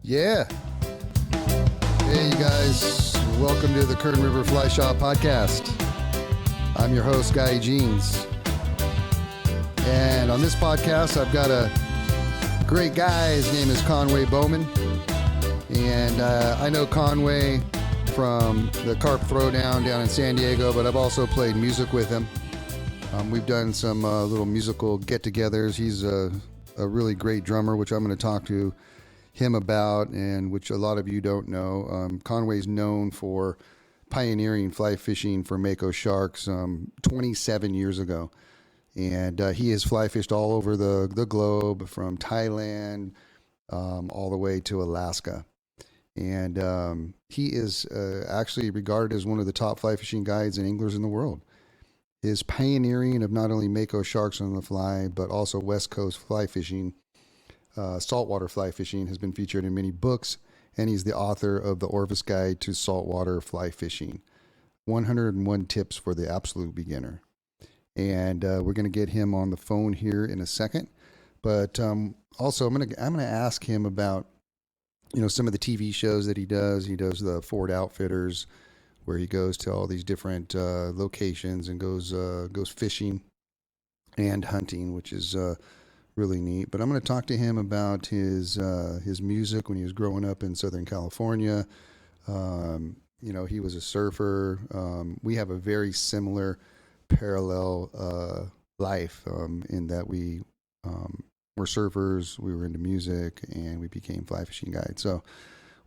Yeah. Hey, you guys. Welcome to the Kern River Fly Shop podcast. I'm your host, Guy Jeans. And on this podcast, I've got a great guy. His name is Conway Bowman. And I know Conway from the Carp Throwdown down in San Diego, but I've also played music with him. We've done some little musical get-togethers. He's a really great drummer, which I'm going to talk to him about, and which a lot of you don't know. Conway's known for pioneering fly fishing for Mako sharks 27 years ago. And he has fly fished all over the globe, from Thailand all the way to Alaska. And he is actually regarded as one of the top fly fishing guides and anglers in the world. His pioneering of not only Mako sharks on the fly, but also West Coast fly fishing, saltwater fly fishing, has been featured in many books, and he's the author of the Orvis Guide to Saltwater Fly Fishing, 101 Tips for the Absolute Beginner. And we're going to get him on the phone here in a second. But also, I'm going to ask him about, some of the TV shows that he does. He does the Ford Outfitters, where he goes to all these different locations and goes fishing and hunting, which is really neat. But I'm going to talk to him about his music when he was growing up in Southern California. He was a surfer. We have a very similar parallel life in that we were surfers, we were into music, and we became fly fishing guides. So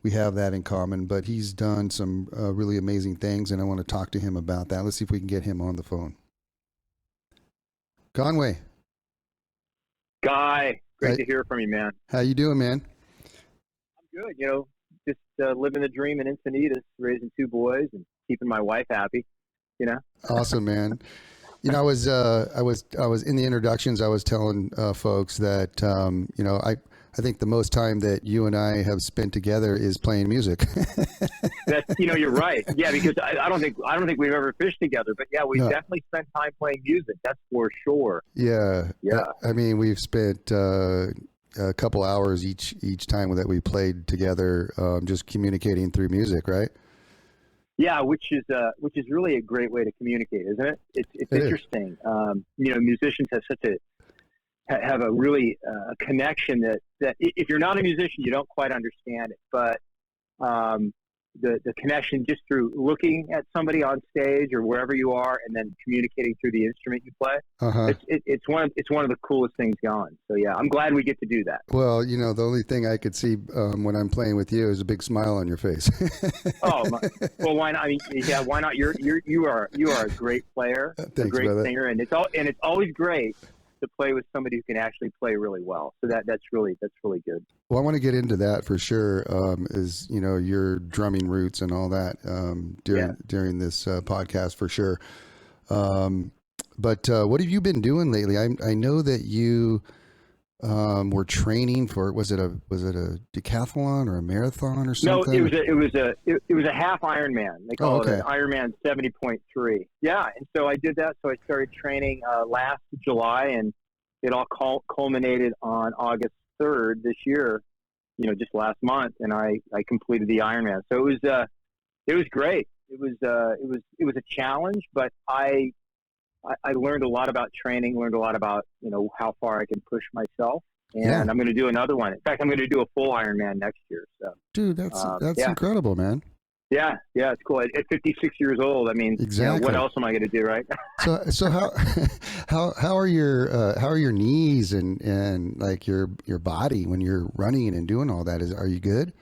we have that in common. But he's done some really amazing things, and I want to talk to him about that. Let's see if we can get him on the phone. Conway. Guy, great to hear from you, man. How you doing, man? I'm good. Just living the dream in Encinitas, raising two boys and keeping my wife happy. Awesome, man. I was in the introductions. I was telling folks that I think the most time that you and I have spent together is playing music. That's you're right. Yeah, because I don't think we've ever fished together, but yeah, we've definitely spent time playing music. That's for sure. Yeah. I mean, we've spent a couple hours each time that we played together, just communicating through music, right? Yeah, which is really a great way to communicate, isn't it? It's interesting. Musicians have a really connection that if you're not a musician, you don't quite understand it. But the connection just through looking at somebody on stage or wherever you are, and then communicating through the instrument you play. Uh-huh. It's one of the coolest things going. So yeah, I'm glad we get to do that. Well, the only thing I could see when I'm playing with you is a big smile on your face. Well, why not? I mean, yeah, why not? You are a great player, Thanks, a great brother. singer, and it's always great to play with somebody who can actually play really well. So that's really good. Well, I want to get into that for sure. Is your drumming roots and all that during this podcast for sure. But what have you been doing lately? I know that you were training for was it a decathlon or a marathon or something? No, it was a half Ironman. They call it an Ironman 70.3. Yeah, and so I did that. So I started training last July, and it all culminated on August 3rd this year. Just last month, and I completed the Ironman. So it was great. It was a challenge, but I learned a lot about training, learned a lot about, how far I can push myself. And I'm going to do another one. In fact, I'm going to do a full Ironman next year. So, dude, that's incredible, man. Yeah, it's cool. At 56 years old, I mean, exactly. What else am I going to do, right? So how are your knees and like your body when you're running and doing all that? Are you good?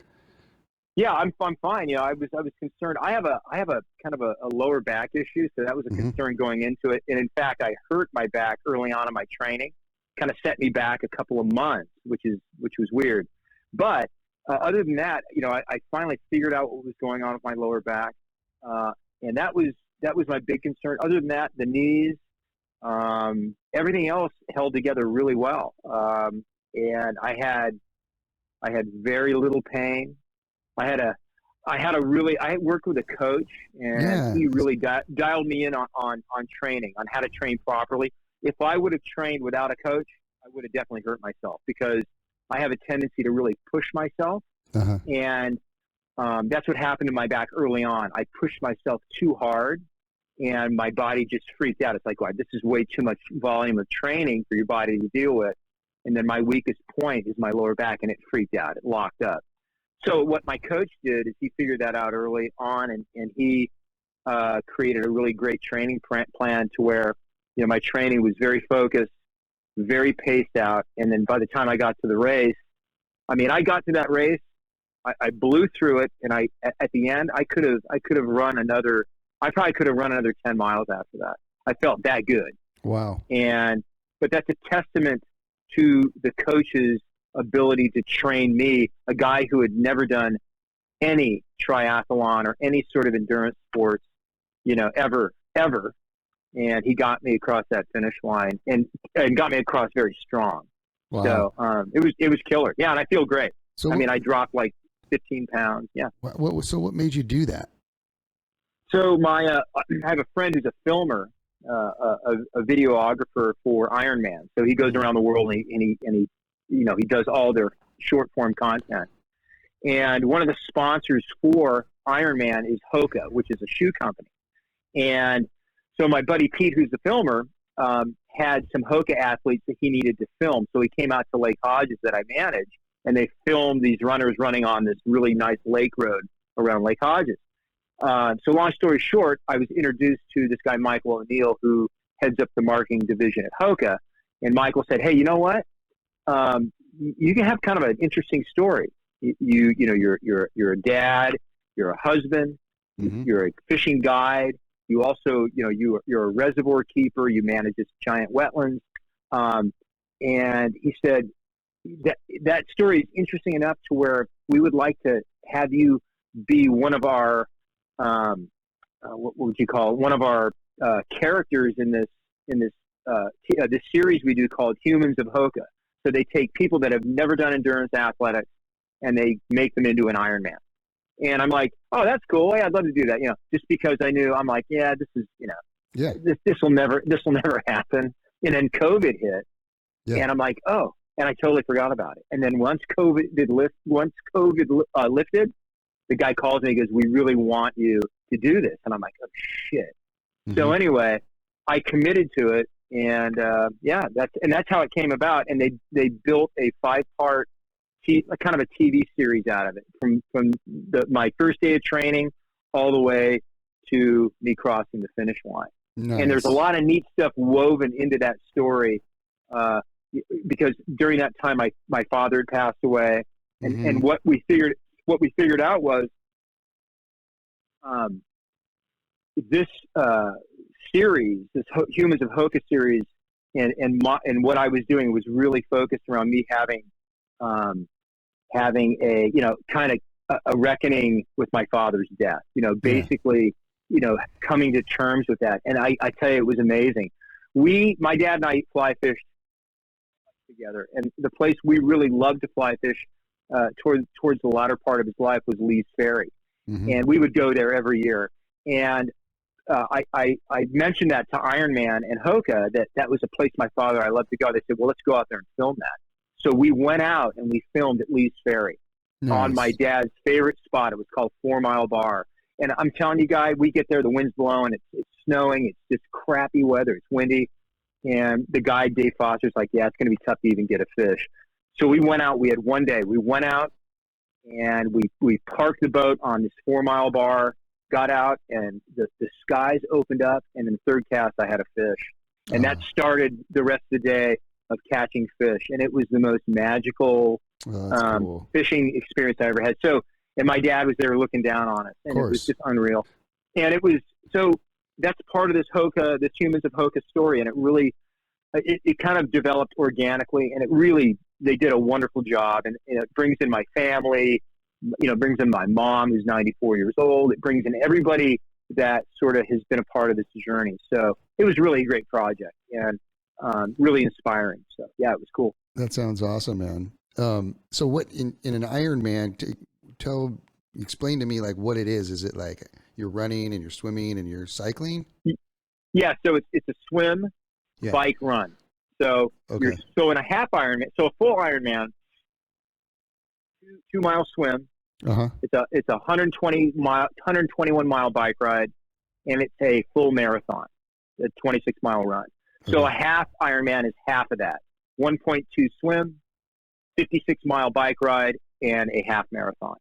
Yeah, I'm fine. I was concerned. I have a kind of a lower back issue, so that was a concern going into it. And in fact, I hurt my back early on in my training, kind of set me back a couple of months, which was weird. But other than that, I finally figured out what was going on with my lower back, and that was my big concern. Other than that, the knees, everything else held together really well, and I had very little pain. I worked with a coach, and he really dialed me in on training, on how to train properly. If I would have trained without a coach, I would have definitely hurt myself, because I have a tendency to really push myself. Uh-huh. And that's what happened to my back early on. I pushed myself too hard, and my body just freaked out. It's like, wow, this is way too much volume of training for your body to deal with. And then my weakest point is my lower back, and it freaked out. It locked up. So what my coach did is he figured that out early on, and he created a really great training plan to where, my training was very focused, very paced out. And then by the time I got to the race, I got to that race, I blew through it, and at the end, I probably could have run another 10 miles after that. I felt that good. Wow. But that's a testament to the coach's ability to train me, a guy who had never done any triathlon or any sort of endurance sports, ever. And he got me across that finish line and got me across very strong. Wow. So it was killer. Yeah, and I feel great. So I dropped like 15 pounds. Yeah. So what made you do that? So I have a friend who's a filmer, a videographer for Ironman. So he goes around the world and he does all their short form content. And one of the sponsors for Ironman is Hoka, which is a shoe company. And so my buddy Pete, who's the filmer, had some Hoka athletes that he needed to film. So he came out to Lake Hodges that I manage, and they filmed these runners running on this really nice lake road around Lake Hodges. So long story short, I was introduced to this guy, Michael O'Neill, who heads up the marketing division at Hoka. And Michael said, hey, you know what? You can have kind of an interesting story. You're a dad, you're a husband, Mm-hmm. you're a fishing guide. You also, you're a reservoir keeper. You manage this giant wetlands. And he said that story is interesting enough to where we would like to have you be one of our, what would you call it? One of our characters in this series we do called Humans of Hoka. So they take people that have never done endurance athletics and they make them into an Ironman. And I'm like, oh, that's cool. Yeah, I'd love to do that. Just because I knew, I'm like, yeah, this is, this will never happen. And then COVID hit, and I'm like, oh, and I totally forgot about it. And then once COVID lifted, the guy calls me and goes, we really want you to do this. And I'm like, oh shit. Mm-hmm. So anyway, I committed to it, and that's how it came about. And they built a 5-part kind of a TV series out of it, from my first day of training all the way to me crossing the finish line. Nice. And there's a lot of neat stuff woven into that story, because during that time my father had passed away, and, mm-hmm. and what we figured out was this series, this Humans of Hoka series, and what I was doing was really focused around me having a kind of a reckoning with my father's death. Basically, coming to terms with that. And I tell you, it was amazing. My dad and I fly fished together, and the place we really loved to fly fish towards the latter part of his life was Lee's Ferry. Mm-hmm. And we would go there every year. And I mentioned that to Ironman and Hoka, that was a place my father, I loved to go. They said, well, let's go out there and film that. So we went out and we filmed at Lee's Ferry. Nice. On my dad's favorite spot. It was called 4 Mile Bar. And I'm telling you, guys, we get there, the wind's blowing, it's snowing, it's just crappy weather, it's windy. And the guy, Dave Foster's like, yeah, it's going to be tough to even get a fish. So we went out, we had one day. We went out and we parked the boat on this 4 Mile Bar, got out, and the skies opened up, and in the third cast I had a fish. And that started the rest of the day of catching fish. And it was the most magical cool. Fishing experience I ever had. So, and my dad was there looking down on us, and it was just unreal. And it was, so that's part of this Humans of Hoka story. And it really, it kind of developed organically, and they did a wonderful job. And it brings in my family, brings in my mom, who's 94 years old. It brings in everybody that sort of has been a part of this journey. So it was really a great project, and really inspiring. So yeah, it was cool. That sounds awesome, man. So what in an Ironman, explain to me like what it is. Is it like you're running and you're swimming and you're cycling? Yeah. So it's a swim, bike, run. So so in a half Ironman, so a full Ironman, 2 mile swim. Uh-huh. It's a 121 mile bike ride, and it's a full marathon, a 26-mile run. So a half Ironman is half of that. 1.2 swim, 56-mile bike ride, and a half marathon,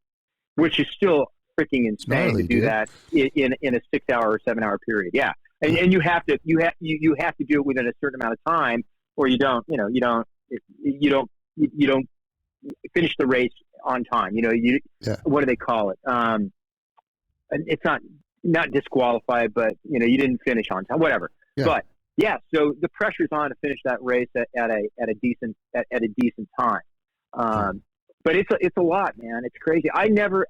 which is still freaking insane to do that in a 6-hour or 7-hour period. Yeah, and you have to do it within a certain amount of time, or you don't finish the race on time. What do they call it? It's not disqualified, but you didn't finish on time, whatever. Yeah. But yeah, so the pressure's on to finish that race at a decent time. But it's a lot, man. It's crazy. I never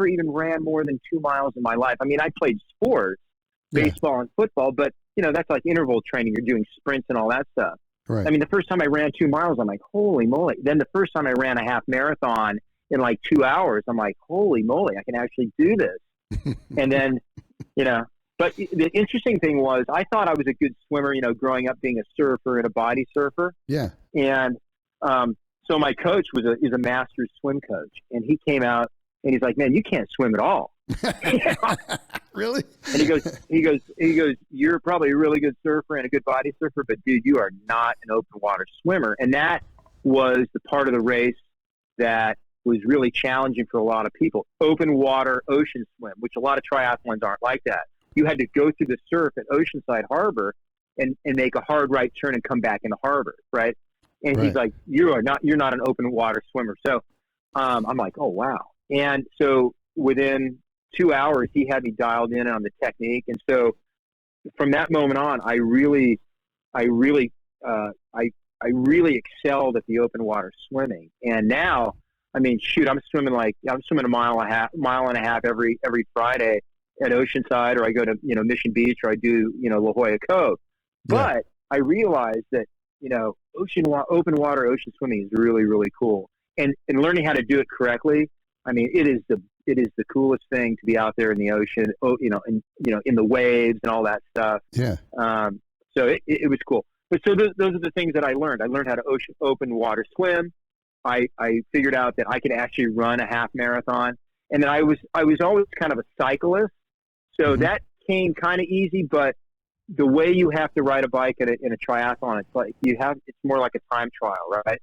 even ran more than 2 miles in my life. I mean, I played sports, baseball and football, but that's like interval training. You're doing sprints and all that stuff. Right. I mean, the first time I ran 2 miles, I'm like, holy moly. Then the first time I ran a half marathon in like 2 hours, I'm like, holy moly, I can actually do this. And then, but the interesting thing was I thought I was a good swimmer, growing up being a surfer and a body surfer. Yeah. And so my coach is a master swim coach, and he came out and he's like, man, you can't swim at all. Really? And he goes, you're probably a really good surfer and a good body surfer, but dude, you are not an open water swimmer. And that was the part of the race that was really challenging for a lot of people. Open water, ocean swim, which a lot of triathlons aren't like that. You had to go through the surf at Oceanside Harbor and make a hard right turn and come back in the harbor, right? And he's like, you're not an open water swimmer. So I'm like, oh, wow. And so within 2 hours, he had me dialed in on the technique. And so from that moment on, I really excelled at the open water swimming. And now, I mean, shoot, I'm swimming a mile and a half every Friday at Oceanside, or I go to, Mission Beach, or I do, La Jolla Cove. But I realized that, open water ocean swimming is really, really cool. And learning how to do it correctly, I mean, it is the coolest thing to be out there in the ocean, in the waves and all that stuff. Yeah. So it was cool. But so those are the things that I learned. I learned how to open water swim. I figured out that I could actually run a half marathon. And then I was always kind of a cyclist. So that came kind of easy, but the way you have to ride a bike in a triathlon, it's more like a time trial, right?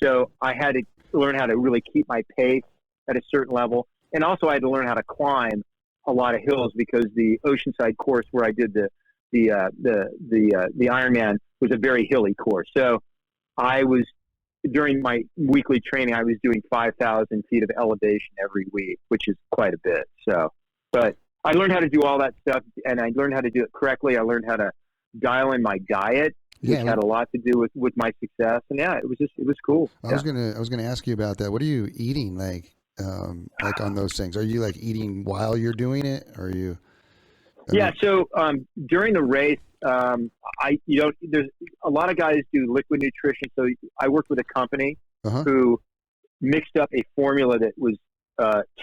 So I had to learn how to really keep my pace at a certain level. And also I had to learn how to climb a lot of hills, because the Oceanside course where I did the Ironman was a very hilly course. So during my weekly training, I was doing 5,000 feet of elevation every week, which is quite a bit. So, but I learned how to do all that stuff, and I learned how to do it correctly. I learned how to dial in my diet, which had a lot to do with my success. And it was cool. I was gonna ask you about that. What are you eating like on those things? Are you like eating while you're doing it? Or are you? So during the race, there's a lot of guys do liquid nutrition. So I worked with a company who mixed up a formula that was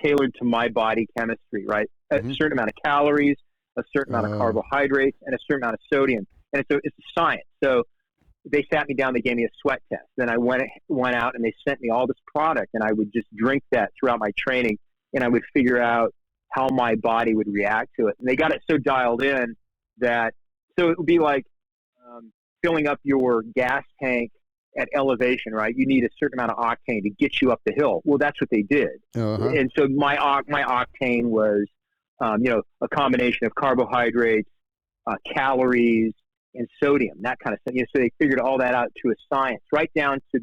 tailored to my body chemistry, right? A certain amount of calories, a certain amount of carbohydrates, and a certain amount of sodium. And it's a science. So they sat me down, they gave me a sweat test. Then I went out and they sent me all this product, and I would just drink that throughout my training, and I would figure out how my body would react to it. And they got it so dialed in that, so it would be like filling up your gas tank at elevation, right? You need a certain amount of octane to get you up the hill. Well, that's what they did. And so my octane was, a combination of carbohydrates, calories, and sodium, that kind of stuff. So they figured all that out to a science, right down to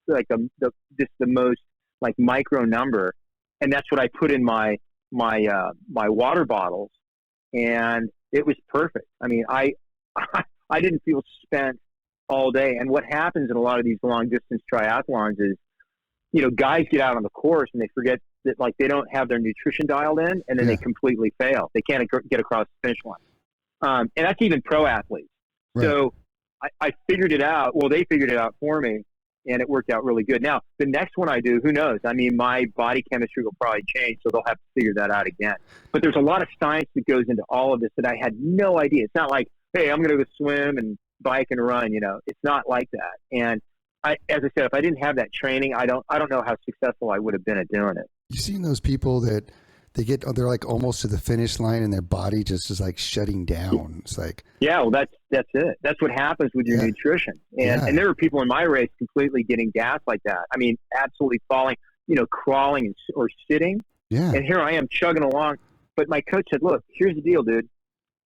the most like micro number. And that's what I put in my water bottles, and it was perfect. I mean, I didn't feel spent all day. And what happens in a lot of these long distance triathlons is, guys get out on the course and they forget that they don't have their nutrition dialed in, and then they completely fail. They can't get across the finish line. And that's even pro athletes. Right. So I figured it out. Well, they figured it out for me, and it worked out really good. Now, the next one I do, who knows? I mean, my body chemistry will probably change, so they'll have to figure that out again. But there's a lot of science that goes into all of this that I had no idea. It's not like, hey, I'm going to go swim and bike and run. It's not like that. And as I said, if I didn't have that training, I don't know how successful I would have been at doing it. You seen those people that they're like almost to the finish line and their body just is like shutting down. It's like, yeah, well, that's it. That's what happens with your nutrition. And there were people in my race completely getting gas like that. I mean, absolutely falling, crawling or sitting. Yeah. And here I am chugging along. But my coach said, look, here's the deal, dude.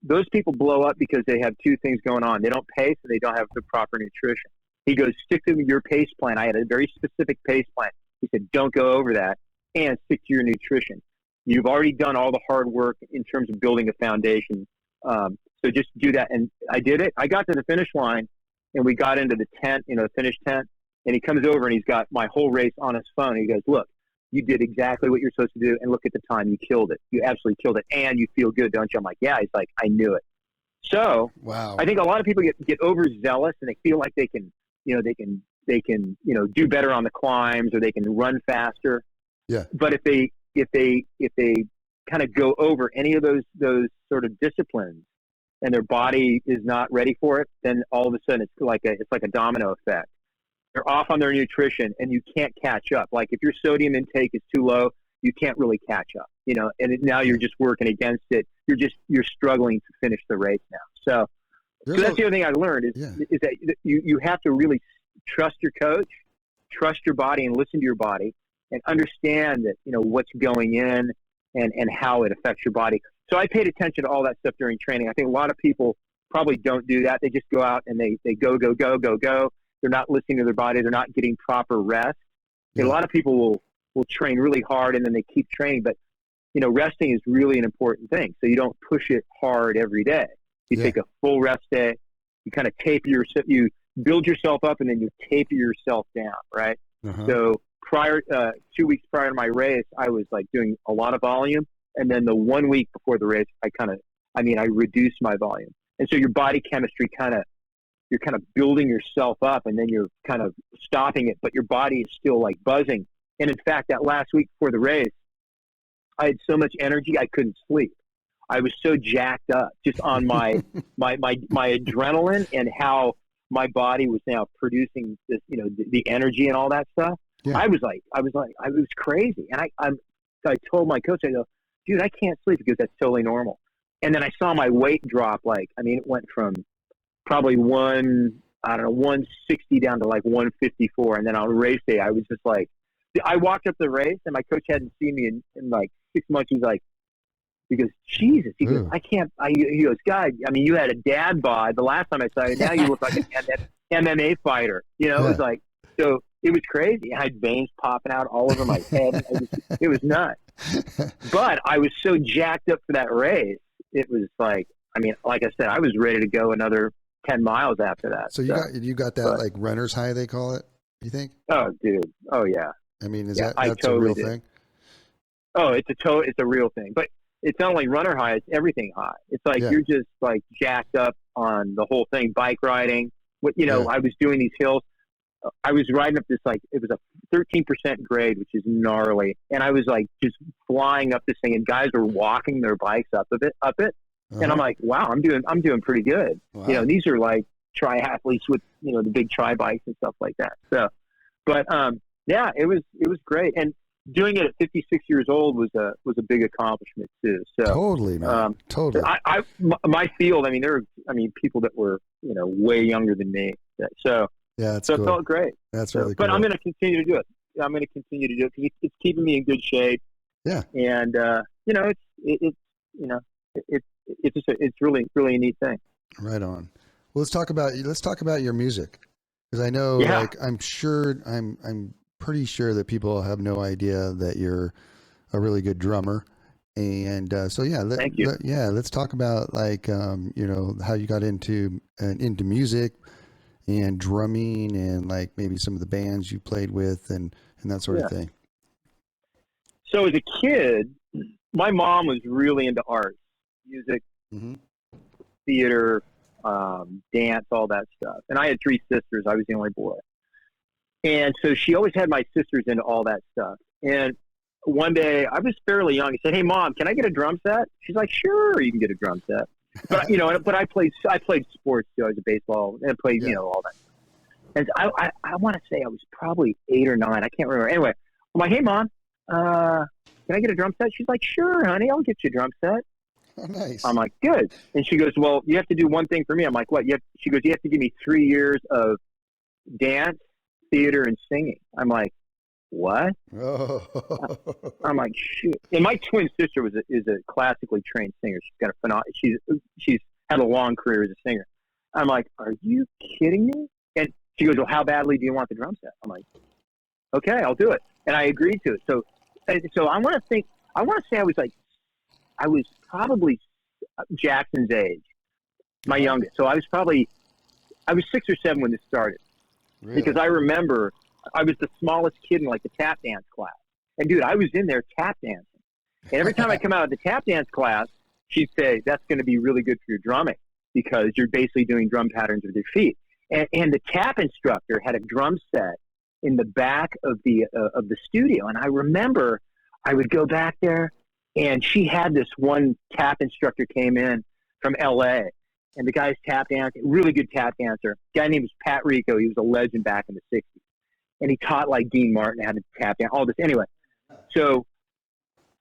Those people blow up because they have two things going on. They don't pace and they don't have the proper nutrition. He goes, stick to your pace plan. I had a very specific pace plan. He said, don't go over that and stick to your nutrition. You've already done all the hard work in terms of building a foundation. So just do that. And I did it. I got to the finish line and we got into the tent, the finish tent. And he comes over and he's got my whole race on his phone. He goes, look, you did exactly what you're supposed to do. And look at the time. You killed it. You absolutely killed it. And you feel good, don't you? I'm like, yeah. He's like, I knew it. So wow. I think a lot of people get overzealous and they feel like they can do better on the climbs or they can run faster. Yeah. But if they kind of go over any of those sort of disciplines and their body is not ready for it, then all of a sudden it's like a domino effect. They're off on their nutrition and you can't catch up. Like if your sodium intake is too low, you can't really catch up, and now you're just working against it. You're struggling to finish the race now. So that's the other thing I learned is that you have to really trust your coach, trust your body and listen to your body and understand that, what's going in and how it affects your body. So I paid attention to all that stuff during training. I think a lot of people probably don't do that. They just go out and they go. They're not listening to their body. They're not getting proper rest. Yeah. A lot of people will train really hard and then they keep training, but resting is really an important thing. So you don't push it hard every day. You take a full rest day. You kind of taper yourself. You build yourself up and then you taper yourself down, right? Uh-huh. So 2 weeks prior to my race, I was like doing a lot of volume. And then the 1 week before the race, I reduced my volume. And so your body chemistry you're kind of building yourself up and then you're kind of stopping it, but your body is still like buzzing. And in fact, that last week before the race, I had so much energy, I couldn't sleep. I was so jacked up just on my adrenaline and how my body was now producing this, the energy and all that stuff. Yeah. I was crazy. And I told my coach, I go, dude, I can't sleep because that's totally normal. And then I saw my weight drop. It went from probably 160 down to like 154. And then on race day, I was just like, I walked up the race and my coach hadn't seen me in like 6 months. He goes, Jesus. He goes, he goes, God, you had a dad bod the last time I saw you. Now you look like an MMA fighter. It was like, so it was crazy. I had veins popping out all over my head. It was nuts. But I was so jacked up for that race. It was like, like I said, I was ready to go another 10 miles after that. So you got that like runner's high, they call it, you think? Oh, dude. Oh, yeah. That's totally a real did. thing? Oh, it's a real thing. But it's not only runner high, it's everything high. It's like you're just like jacked up on the whole thing, bike riding. I was doing these hills. I was riding up this, it was a 13% grade, which is gnarly. And I was like just flying up this thing and guys were walking their bikes up it. Uh-huh. And I'm like, wow, I'm doing pretty good. Wow. These are like triathletes with, the big tri bikes and stuff like that. So, but, it was great. And doing it at 56 years old was a big accomplishment too. So totally, man. Totally. My field, there are, people that were, way younger than me. So yeah, so cool. It felt great. That's really cool. But I'm going to continue to do it. I'm going to continue to do it because it's keeping me in good shape. Yeah. And, it's really, really a neat thing. Right on. Well, let's talk about your music. Because I know, I'm pretty sure that people have no idea that you're a really good drummer. And thank you. Let's talk about how you got into music and drumming and like maybe some of the bands you played with and that sort of thing. So as a kid, my mom was really into art, music, mm-hmm. theater, dance, all that stuff. And I had 3 sisters. I was the only boy. And so she always had my sisters into all that stuff. And one day I was fairly young. I said, "Hey Mom, can I get a drum set?" She's like, "Sure, you can get a drum set." But but I played sports too. I was a baseball and I played, all that stuff. And I want to say I was probably 8 or 9. I can't remember. Anyway, I'm like, hey, Mom, can I get a drum set? She's like, sure, honey, I'll get you a drum set. Oh, nice. I'm like, good. And she goes, well, you have to do one thing for me. I'm like, what? She goes, you have to give me 3 years of dance, theater, and singing. I'm like, what? Oh. I'm like, shoot. And my twin sister is a classically trained singer. She's got she's had a long career as a singer. I'm like, are you kidding me? And she goes, well, how badly do you want the drum set? I'm like, okay, I'll do it. And I agreed to it. So I want to say I was probably Jackson's age, my youngest. So I was 6 or 7 when this started. Really? Because I remember I was the smallest kid in like the tap dance class. And dude, I was in there tap dancing. And every time I come out of the tap dance class, she'd say, that's going to be really good for your drumming because you're basically doing drum patterns with your feet. And the tap instructor had a drum set in the back of the studio. And I remember I would go back there and she had this one tap instructor came in from LA and the guy's tap dancing, really good tap dancer. Guy named was Pat Rico. He was a legend back in the 60s. And he taught like Dean Martin how to tap dance, all this. Anyway, so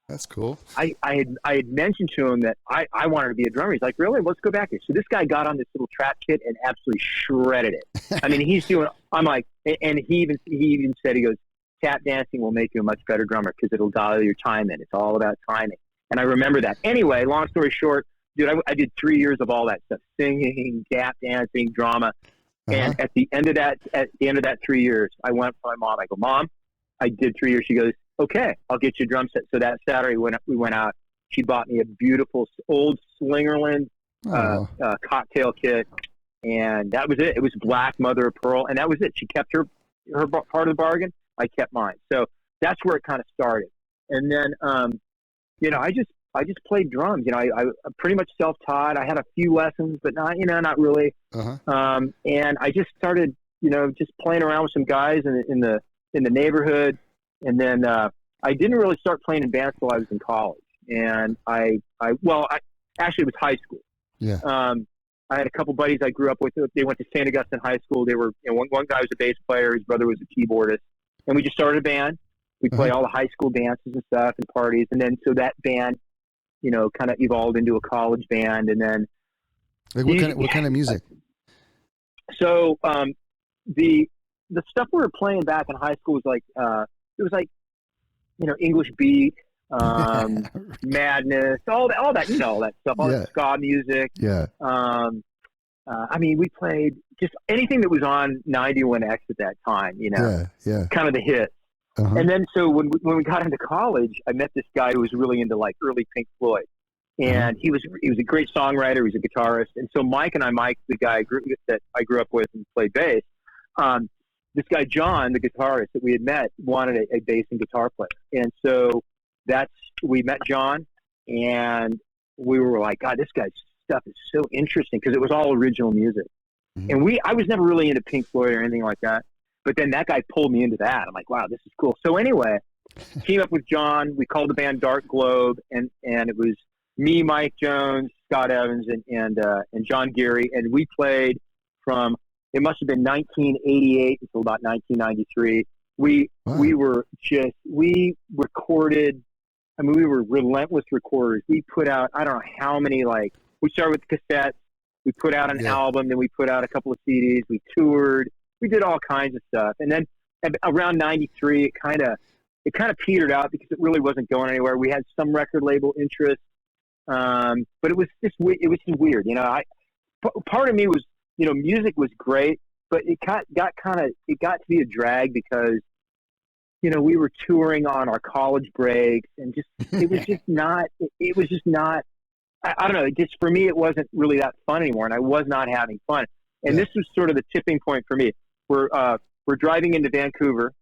that's cool. I had mentioned to him that I wanted to be a drummer. He's like, really? Let's go back here. So this guy got on this little trap kit and absolutely shredded it. I mean, I'm like, and he even said, he goes, tap dancing will make you a much better drummer because it'll dial your time in. It's all about timing. And I remember that. Anyway, long story short, dude, I did 3 years of all that stuff, singing, tap dancing, drama. And at the end of that 3 years, I went to my mom. I go, Mom, I did 3 years. She goes, okay, I'll get you a drum set. So that Saturday we went out, she bought me a beautiful old Slingerland cocktail kit. And that was it. It was black mother of pearl. And that was it. She kept her part of the bargain. I kept mine. So that's where it kind of started. And then, I just played drums. I pretty much self-taught. I had a few lessons, but not really. And I just started, just playing around with some guys in the neighborhood. And then I didn't really start playing in bands until I was in college. And I actually it was high school. Yeah. I had a couple buddies I grew up with. They went to St. Augustine High School. They were, one guy was a bass player. His brother was a keyboardist. And we just started a band. We played all the high school dances and stuff and parties. And then so that band, kind of evolved into a college band. And then what kind of music? So the stuff we were playing back in high school was like it was like English beat, madness, all that all that stuff, all that ska music. Yeah. I mean, we played just anything that was on 91X at that time. Kind of the hits. And then so when we got into college, I met this guy who was really into like early Pink Floyd. And he was a great songwriter. He was a guitarist. And so Mike, the guy that I grew up with and played bass, this guy, John, the guitarist that we had met, wanted a bass and guitar player. And so we met John and we were like, God, this guy's stuff is so interesting because it was all original music. And I was never really into Pink Floyd or anything like that. But then that guy pulled me into that. I'm like, wow, this is cool. So anyway, team up with John. We called the band Dark Globe, and it was me, Mike Jones, Scott Evans, and John Geary. And we played from, it must have been 1988 until about 1993. We recorded, we were relentless recorders. We put out, I don't know how many, we started with cassettes. We put out an album, then we put out a couple of CDs. We toured. We did all kinds of stuff. And then around 93, it kind of petered out because it really wasn't going anywhere. We had some record label interest. But it was just weird. Part of me was, music was great, but it got to be a drag because, we were touring on our college breaks and it was just not, I don't know. Just for me, it wasn't really that fun anymore. And I was not having fun. And this was sort of the tipping point for me. We're driving into Vancouver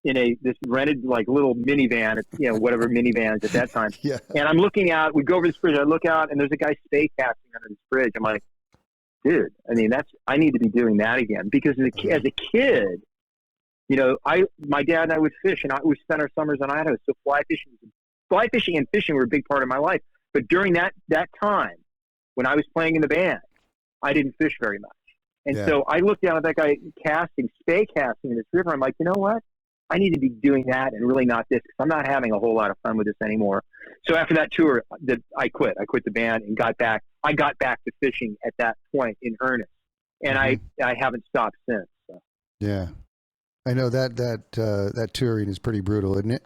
in this rented little minivan, whatever minivans at that time. Yeah. And I'm looking out. We go over this bridge. I look out, and there's a guy spay casting under this bridge. I'm like, dude. I mean, I need to be doing that again because as a kid, my dad and I would fish, and we spent our summers on Idaho. So fly fishing and fishing were a big part of my life. But during that time, when I was playing in the band, I didn't fish very much. And so I looked down at that guy spay casting in this river. I'm like, you know what? I need to be doing that and really not this, because I'm not having a whole lot of fun with this anymore. So after that tour, I quit. I quit the band and got back. I got back to fishing at that point in earnest, and I haven't stopped since. So. Yeah, I know that touring is pretty brutal, isn't it?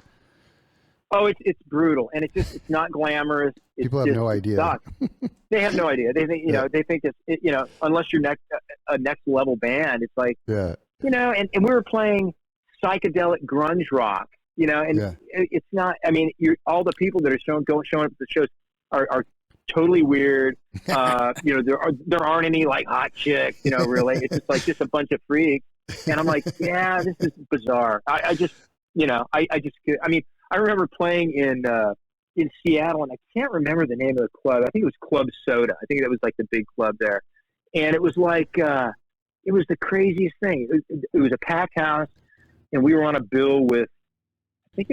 Oh, it's brutal, and it's not glamorous. People have no idea. They have no idea. They think they think it's unless you're a next level band, it's like and we were playing psychedelic grunge rock, and it's not. I mean, all the people that are showing up at the shows are totally weird. There aren't any like hot chicks, really. It's just like a bunch of freaks, and I'm like, yeah, this is bizarre. I remember playing in Seattle, and I can't remember the name of the club. I think it was Club Soda. I think that was like the big club there, and it was like it was the craziest thing. It was a packed house. And we were on a bill with, this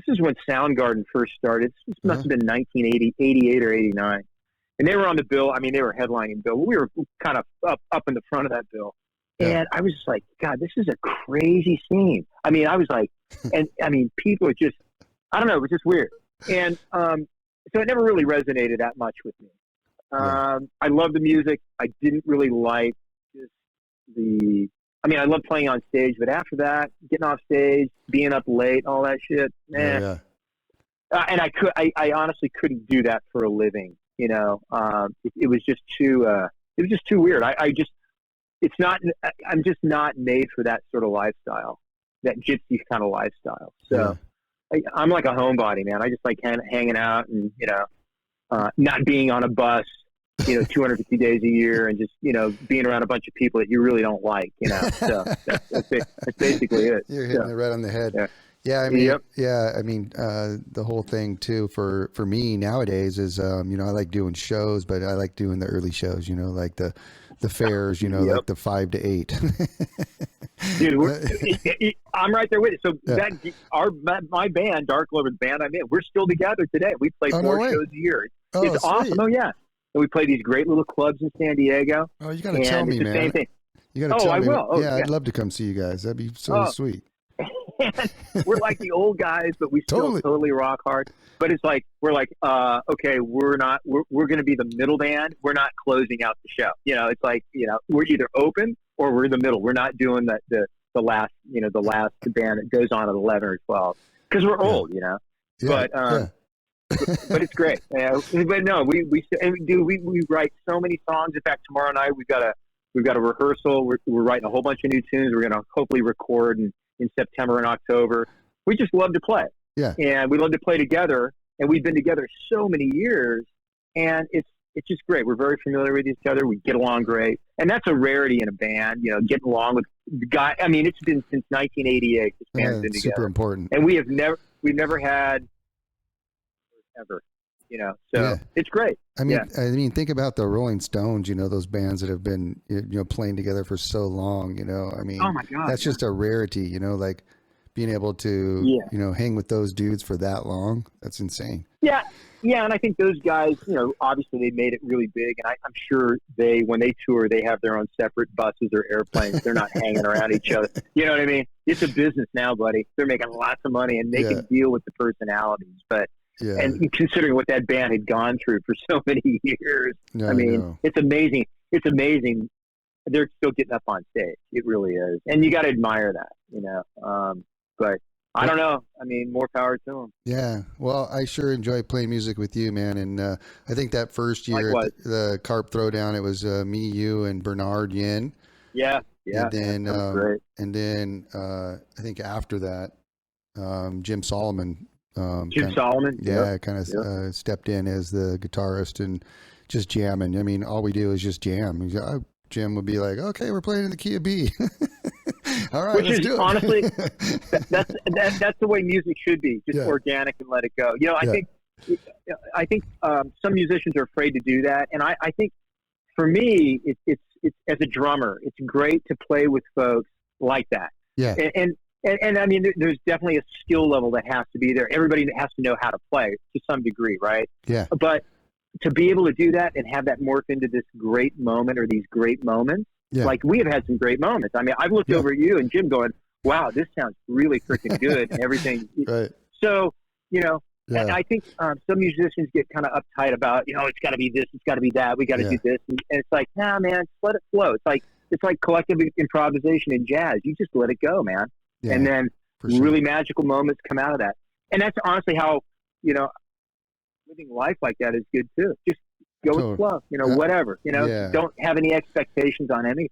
is when Soundgarden first started. This must have been 1988 or 89. And they were on the bill. I mean, they were headlining the bill. We were kind of up in the front of that bill. Yeah. And I was just like, God, this is a crazy scene. I mean, I was like, people are just, I don't know, it was just weird. And so it never really resonated that much with me. I love the music. I didn't really like I love playing on stage, but after that, getting off stage, being up late, all that shit, man. And I honestly couldn't do that for a living. It was just too weird. I'm just not made for that sort of lifestyle, that gypsy kind of lifestyle. So I'm like a homebody, man. I just like hanging out and, not being on a bus, 250 days a year, and just, being around a bunch of people that you really don't like, So that's basically it. You're hitting it right on the head. Yeah. I mean, the whole thing too, for me nowadays is, I like doing shows, but I like doing the early shows, like the fairs, like the 5 to 8. Dude, I'm right there with you. So my band, Dark Lover, the band I'm in, we're still together today. We play 4 shows a year. It's awesome. Oh yeah. And we play these great little clubs in San Diego. Oh, you got to tell me, man. Same thing. You got to tell me. I will. Oh, yeah, I'd love to come see you guys. That'd be so sweet. We're like the old guys, but we still totally rock hard. But it's like, we're like, okay, we're going to be the middle band. We're not closing out the show. It's like, we're either open or we're in the middle. We're not doing the last band that goes on at 11 or 12 because we're old, But it's great. But no, we write so many songs. In fact, tomorrow night we've got a rehearsal. We're writing a whole bunch of new tunes. We're going to hopefully record in September and October. We just love to play. Yeah. And we love to play together. And we've been together so many years, and it's just great. We're very familiar with each other. We get along great, and that's a rarity in a band. Getting along with the guy. I mean, it's been since 1988. This band's been together. Super important. And we've never had. Ever, so it's great. I mean, think about the Rolling Stones, those bands that have been, playing together for so long, I mean, oh my God, that's just a rarity, like being able to, hang with those dudes for that long. That's insane. Yeah. And I think those guys, obviously they made it really big, and I'm sure when they tour, they have their own separate buses or airplanes. They're not hanging around each other. You know what I mean? It's a business now, buddy. They're making lots of money, and they can deal with the personalities, but. Yeah. And considering what that band had gone through for so many years, it's amazing. It's amazing. They're still getting up on stage. It really is. And you got to admire that, but I don't know. I mean, more power to them. Yeah. Well, I sure enjoy playing music with you, man. And I think that first year, the Carp Throwdown, it was me, you, and Bernard Yin. Yeah. And then, great. And then I think after that, Jim Solomon. Solomon, kind of stepped in as the guitarist and just jamming. I mean, all we do is just jam. Jim would be like, "Okay, we're playing in the key of B." All right, let's do it. Honestly, that's the way music should be, just organic and let it go. I think some musicians are afraid to do that, and I think for me, it's as a drummer, it's great to play with folks like that. Yeah, And I mean, there's definitely a skill level that has to be there. Everybody has to know how to play to some degree, right? Yeah. But to be able to do that and have that morph into this great moment or these great moments, Yeah. Like, we have had some great moments. I mean, I've looked over at you and Jim going, wow, this sounds really freaking good and everything. Right. So, you know, Yeah. and I think some musicians get kind of uptight about, you know, it's got to be this, it's got to be that, we got to do this. And it's like, nah, man, just let it flow. It's like collective improvisation in jazz. You just let it go, man. Yeah, and then really magical moments come out of that. And that's honestly how, you know, living life like that is good too. Just go with flow, you know, whatever, you know, don't have any expectations on any.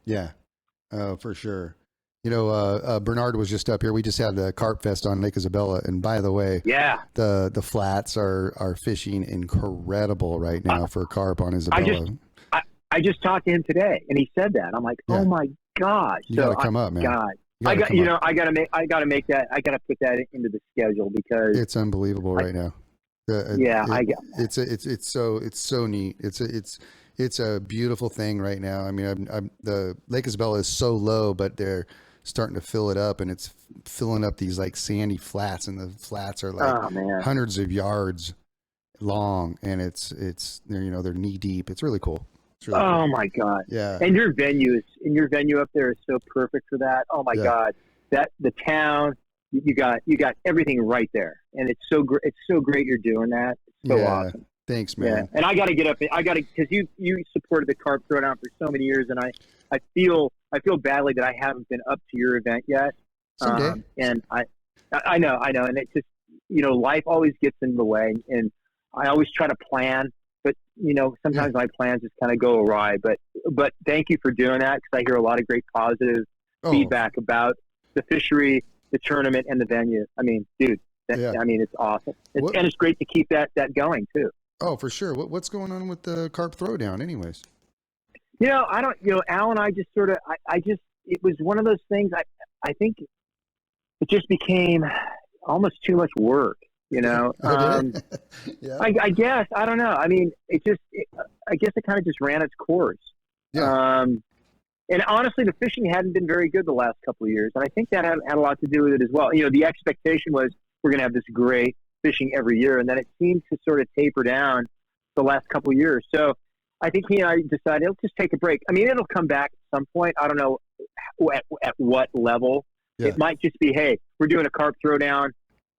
Yeah. Oh, for sure. You know, Bernard was just up here. We just had the Carp Fest on Lake Isabella, and by the way, the flats are fishing incredible right now for carp on Isabella. I just talked to him today, and he said that. I'm like, oh my gosh! You got to come up, man. God, I got to make that. I got to put that into the schedule because it's unbelievable right now. It's so neat. It's a beautiful thing right now. I mean, the Lake Isabella is so low, but they're starting to fill it up, and it's filling up these like sandy flats, and the flats are like hundreds of yards long, and it's they're knee deep. It's really cool. Really cool. My God. Yeah. And your venue up there is so perfect for that. Oh my God. That the town, you got everything right there. And it's so great. It's so great you're doing that. It's so awesome. Thanks, man. Yeah. And I got to get up. Because you supported the Carp Throwdown for so many years, and I feel badly that I haven't been up to your event yet. Someday. And I know. And it's just, you know, life always gets in the way, and I always try to plan, but you know, sometimes my plans just kind of go awry, but thank you for doing that. Cause I hear a lot of great positive feedback about the fishery, the tournament, and the venue. I mean, dude, I mean, it's awesome. And it's great to keep that going too. Oh, for sure. What's going on with the Carp Throwdown anyways? You know, Al and I just sort of, it was one of those things. I think it just became almost too much work, you know? I guess, I don't know. I mean, I guess it kind of just ran its course. Yeah. And honestly, the fishing hadn't been very good the last couple of years. And I think that had a lot to do with it as well. You know, the expectation was we're going to have this great fishing every year. And then it seemed to sort of taper down the last couple of years. So I think he and I decided, let's just take a break. I mean, it'll come back at some point. I don't know at what level. Yeah. It might just be, hey, we're doing a carp throwdown.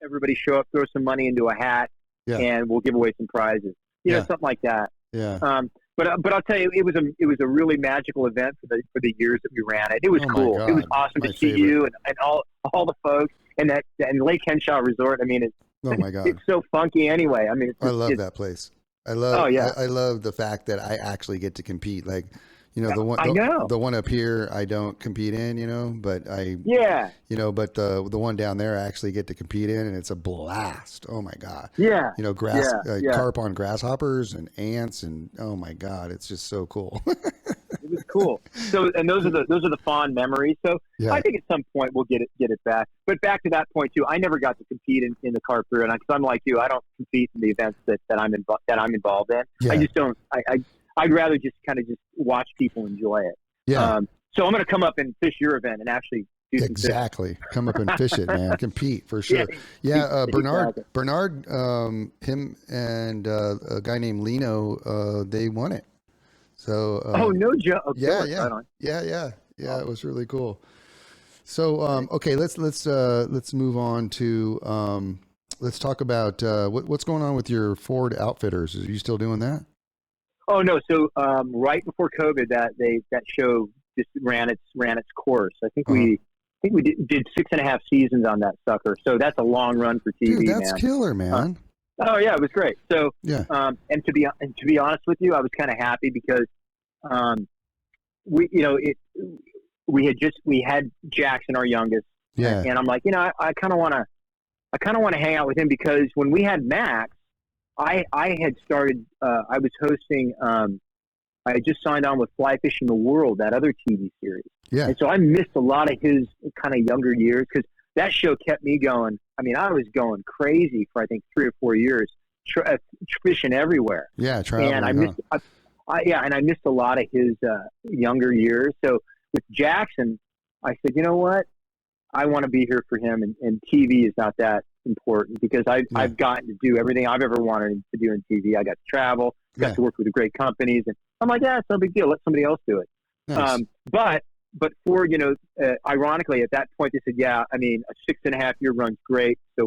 Everybody show up, throw some money into a hat, and we'll give away some prizes. You know, something like that. Yeah. But I'll tell you, it was a really magical event for the years that we ran it. It was cool. It was awesome to see you and all the folks and Lake Henshaw Resort. I mean, it's so funky anyway. I mean, I love that place. I love the fact that I actually get to compete. Like, you know, the one up here I don't compete in, you know, but but the one down there I actually get to compete in, and it's a blast. Oh my God. Yeah. You know, carp on grasshoppers and ants, and oh my God, it's just so cool. It was cool. So, and those are the fond memories. So I think at some point we'll get it back. But back to that point too, I never got to compete in the carp through, and because I'm like you, I don't compete in the events that I'm involved in. Yeah. I just don't. I'd rather just kind of just watch people enjoy it. Yeah. So I'm going to come up and fish your event and actually do some fishing. Come up and fish it, man. Compete for sure. Yeah. Bernard, him and a guy named Lino, they won it. So. No joke. Okay, yeah. It was really cool. So okay, let's move on to let's talk about what's going on with your Ford Outfitters. Are you still doing that? Oh no! So right before COVID, that show just ran its course. I think we did 6.5 seasons on that sucker. So that's a long run for TV. Dude, that's killer, man. It was great. So and to be honest with you, I was kind of happy because we had Jackson, our youngest, and I'm like, I kind of want to hang out with him because when we had Max. I had started, I was hosting, I had just signed on with Fly Fishing the World, that other TV series. Yeah. And so I missed a lot of his kind of younger years because that show kept me going. I mean, I was going crazy for, I think, 3 or 4 years, fishing everywhere. Yeah, traveling. And I missed a lot of his younger years. So with Jackson, I said, you know what? I want to be here for him, and TV is not that important because I've gotten to do everything I've ever wanted to do in TV. I got to travel, got to work with the great companies, and I'm like, it's no big deal. Let somebody else do it. Nice. But for, ironically, at that point, they said, yeah, I mean, a 6.5-year run's great. So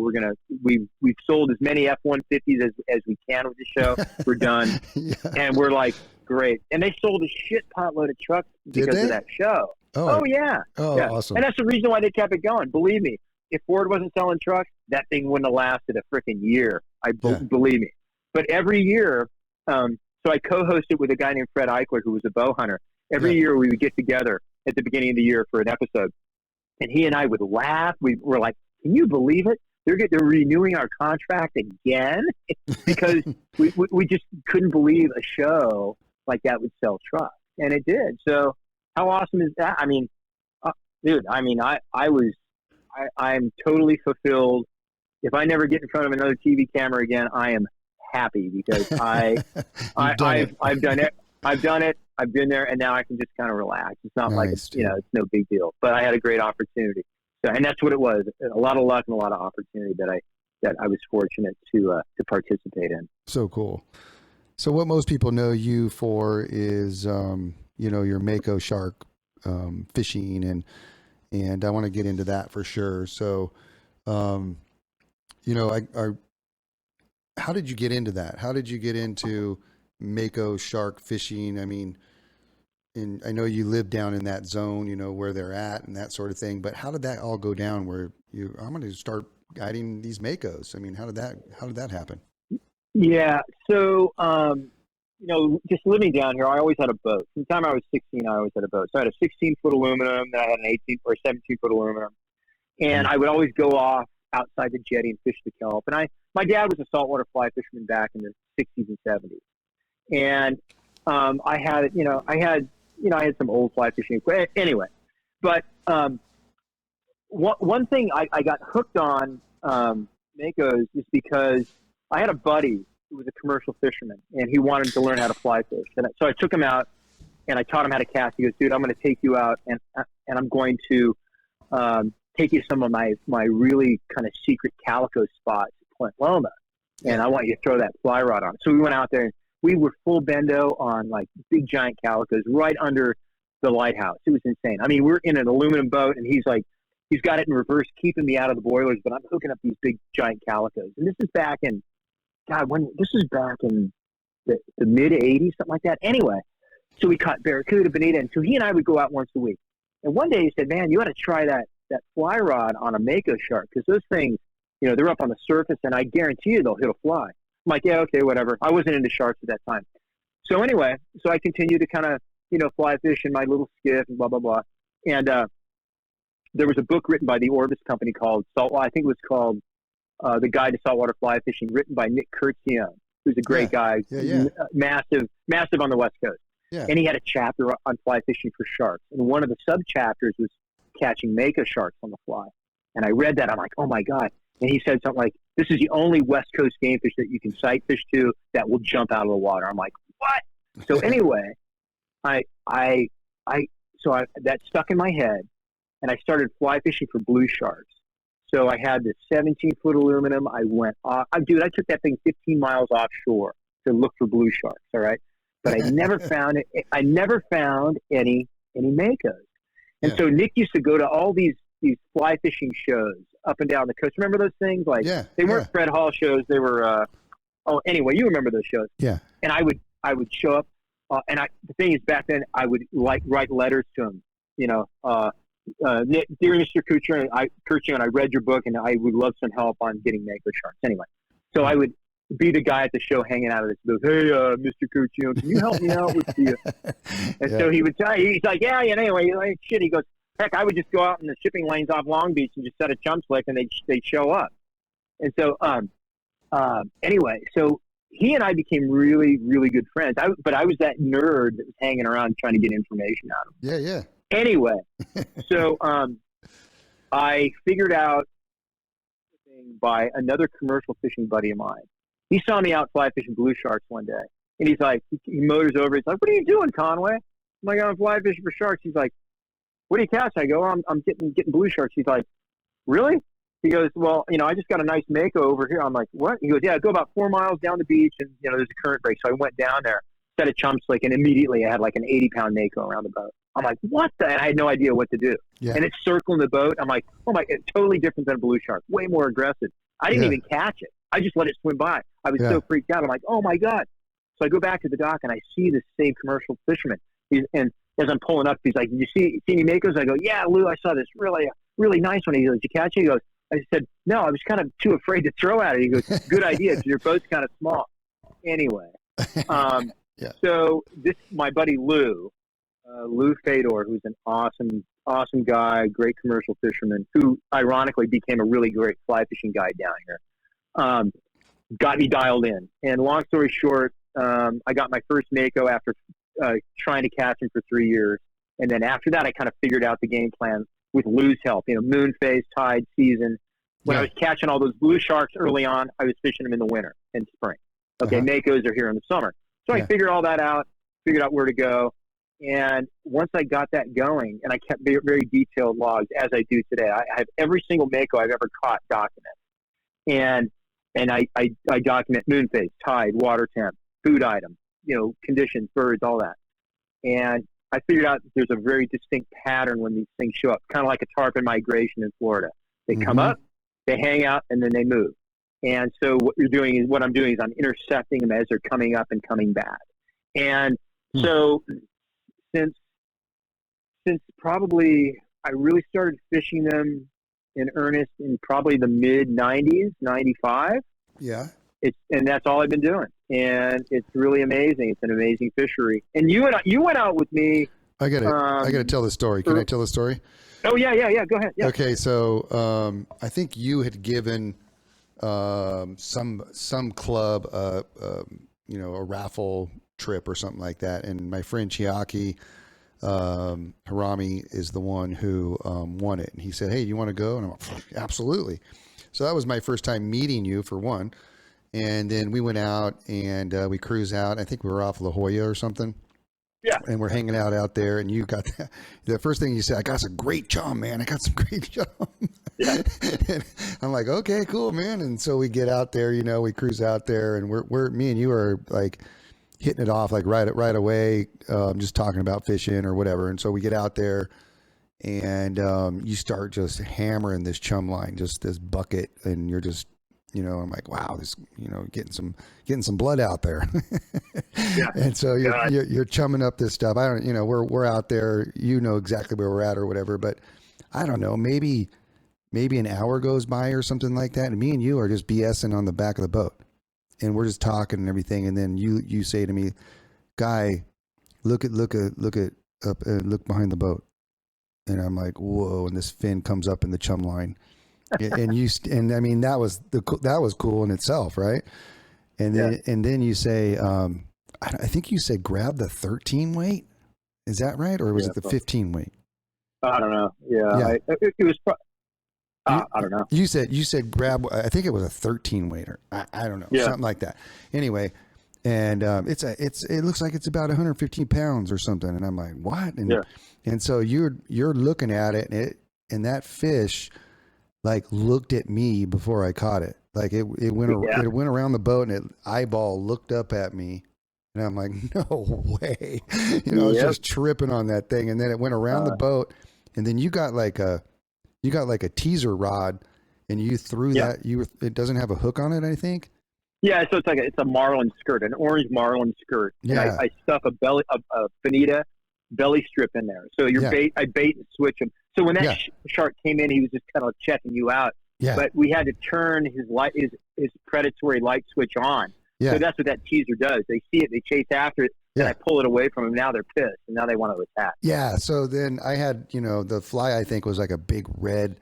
we've sold as many F-150s as we can with the show. We're done. Yeah. And we're like, great. And they sold a shit potload of trucks because of that show. Oh, yeah. Oh, yeah. awesome. And that's the reason why they kept it going. Believe me, if Ford wasn't selling trucks, that thing wouldn't have lasted a freaking year. Believe me. But every year, so I co-hosted with a guy named Fred Eichler, who was a bow hunter. Every year we would get together at the beginning of the year for an episode. And he and I would laugh. We were like, can you believe it? They're renewing our contract again? Because we just couldn't believe a show like that would sell trucks. And it did. So how awesome is that? I mean, dude, I'm totally fulfilled. If I never get in front of another TV camera again, I am happy because I've done it. I've done it. I've been there, and now I can just kind of relax. It's not like it's no big deal. But I had a great opportunity, and that's what it was. A lot of luck and a lot of opportunity that I was fortunate to participate in. So cool. So what most people know you for is your Mako Shark fishing, and I want to get into that for sure. So how did you get into that? How did you get into Mako Shark Fishing? I mean, and I know you live down in that zone, where they're at and that sort of thing, but how did that all go down where I'm going to start guiding these Makos? I mean, how did that happen? Yeah. So, just living down here, I always had a boat. From the time I was 16, I always had a boat. So I had a 16-foot aluminum, then I had an 18 or 17-foot aluminum. And I would always go off outside the jetty and fish the kelp. And my dad was a saltwater fly fisherman back in the 60s and 70s. And I had some old fly fishing equipment. Anyway, but one thing I got hooked on Makos is because I had a buddy who was a commercial fisherman, and he wanted to learn how to fly fish. And so I took him out, and I taught him how to cast. He goes, dude, I'm going to take you out, and I'm going to take you to some of my really kind of secret calico spots at Point Loma, and I want you to throw that fly rod on. So we went out there, and we were full bendo on like big giant calicos right under the lighthouse. It was insane. I mean, we're in an aluminum boat, and he's got it in reverse, keeping me out of the boilers, but I'm hooking up these big giant calicos. And this is back in, the mid 80s, something like that. Anyway, so we caught barracuda, bonita, and so he and I would go out once a week. And one day he said, man, you ought to try that fly rod on a Mako shark, because those things, they're up on the surface, and I guarantee you they'll hit a fly. I'm like, yeah, okay, whatever. I wasn't into sharks at that time. So anyway, I continued to kind of, fly fish in my little skiff and blah, blah, blah. And there was a book written by the Orvis company called Saltwater. I think it was called The Guide to Saltwater Fly Fishing, written by Nick Curtione, who's a great guy, massive on the West Coast. Yeah. And he had a chapter on fly fishing for sharks. And one of the sub-chapters was catching Mako sharks on the fly. And I read that. I'm like, oh, my God. And he said something like, this is the only West Coast game fish that you can sight fish to that will jump out of the water. I'm like, what? So anyway, that stuck in my head, and I started fly fishing for blue sharks. So I had this 17-foot aluminum. I went off. Dude, I took that thing 15 miles offshore to look for blue sharks, all right? But I never found it. I never found any Makos. And so Nick used to go to all these fly fishing shows up and down the coast. Remember those things? Like they weren't Fred Hall shows. They were anyway, you remember those shows. Yeah. And I would show up the thing is, back then I would write letters to him, dear Mr. Kuchar, I read your book and I would love some help on getting Mako sharks. Anyway, so I would be the guy at the show hanging out of this booth. Hey, Mr. Kuchar, can you help me out with you? And so he would tell you, he's like, anyway, like, shit. He goes, heck, I would just go out in the shipping lanes off Long Beach and just set a chum slick, and they'd show up. And so, anyway, so he and I became really, really good friends. But I was that nerd that was hanging around trying to get information out of him. Yeah. Anyway, so I figured out by another commercial fishing buddy of mine. He saw me out fly fishing blue sharks one day, and he's like, he motors over. He's like, "What are you doing, Conway?" I'm like, "I'm fly fishing for sharks." He's like, "What do you catch?" I go, "I'm getting blue sharks." He's like, "Really?" He goes, "Well, I just got a nice Mako over here." I'm like, "What?" He goes, "Yeah, go about 4 miles down the beach, and there's a current break." So I went down there, set a chum slick, and immediately I had like an 80-pound Mako around the boat. I'm like, what the? And I had no idea what to do. Yeah. And it's circling the boat. I'm like, oh my, it's totally different than a blue shark, way more aggressive. I didn't even catch it. I just let it swim by. I was so freaked out. I'm like, oh my God. So I go back to the dock and I see this same commercial fisherman. And as I'm pulling up, he's like, "Did you see any Makos?" I go, "Yeah, Lou, I saw this really nice one." He goes, "Did you catch it?" He goes, I said, "No, I was kind of too afraid to throw at it." He goes, "Good idea, because your boat's kind of small." Anyway, so my buddy Lou Fedor, who's an awesome guy, great commercial fisherman, who ironically became a really great fly fishing guide down here, got me dialed in. And long story short, I got my first Mako after trying to catch him for 3 years. And then after that, I kind of figured out the game plan with Lou's help, moon phase, tide, season. When I was catching all those blue sharks early on, I was fishing them in the winter and spring. Okay, Makos are here in the summer. So I figured all that out, figured out where to go. And once I got that going, and I kept very detailed logs, as I do today, I have every single Mako I've ever caught documented. And I document moon phase, tide, water temp, food item, conditions, birds, all that. And I figured out there's a very distinct pattern when these things show up, kind of like a tarpon migration in Florida. They come up, they hang out, and then they move. And so what I'm doing is I'm intercepting them as they're coming up and coming back. And so since probably I really started fishing them in earnest in probably the mid-90s, 95. Yeah. And that's all I've been doing. And it's really amazing. It's an amazing fishery. And you went out with me. I gotta tell the story. Can I tell the story? Oh yeah. Go ahead. Yeah. Okay. So, I think you had given, some club, a raffle trip or something like that. And my friend Chiaki, Harami is the one who, won it. And he said, "Hey, you want to go?" And I'm like, "Absolutely." So that was my first time meeting you, for one. And then we went out and we cruised out. I think we were off La Jolla or something. Yeah. And we're hanging out there. And you got the first thing you said, "I got some great chum, man. I got some great chum." Yeah. And I'm like, "Okay, cool, man." And so we get out there, we cruise out there, and we're me and you are like hitting it off like right away, just talking about fishing or whatever. And so we get out there and you start just hammering this chum line, just this bucket, and you're just, I'm like, wow, this, getting some blood out there. Yeah. And so you're chumming up this stuff. I don't, we're out there, exactly where we're at or whatever, but I don't know, maybe an hour goes by or something like that. And me and you are just BSing on the back of the boat, and we're just talking and everything. And then you say to me, "Guy, look behind the boat." And I'm like, "Whoa." And this fin comes up in the chum line. And I mean, that was cool in itself. Right. And then you say, I think you said, grab the 13 weight. Is that right? Or was it the 15 weight? I don't know. Yeah. It was, I don't know. You said grab, I think it was a 13 weighter. I don't know. Yeah. Something like that. Anyway. And, it looks like it's about 115 pounds or something. And I'm like, what? And so you're looking at it, and that fish like looked at me before I caught it. Like it went around the boat, and it eyeball looked up at me, and I'm like, no way. I was just tripping on that thing. And then it went around the boat, and then you got like a teaser rod, and you threw that. It doesn't have a hook on it, I think. Yeah, so it's a marlin skirt, an orange marlin skirt. Yeah. And I stuff a bonita belly strip in there. So I bait and switch him. So when that shark came in, he was just kind of checking you out. Yeah. But we had to turn his predatory light switch on. Yeah. So that's what that teaser does. They see it, they chase after it, and I pull it away from them. Now they're pissed, and now they want to attack. Yeah. So then I had, the fly, I think, was like a big red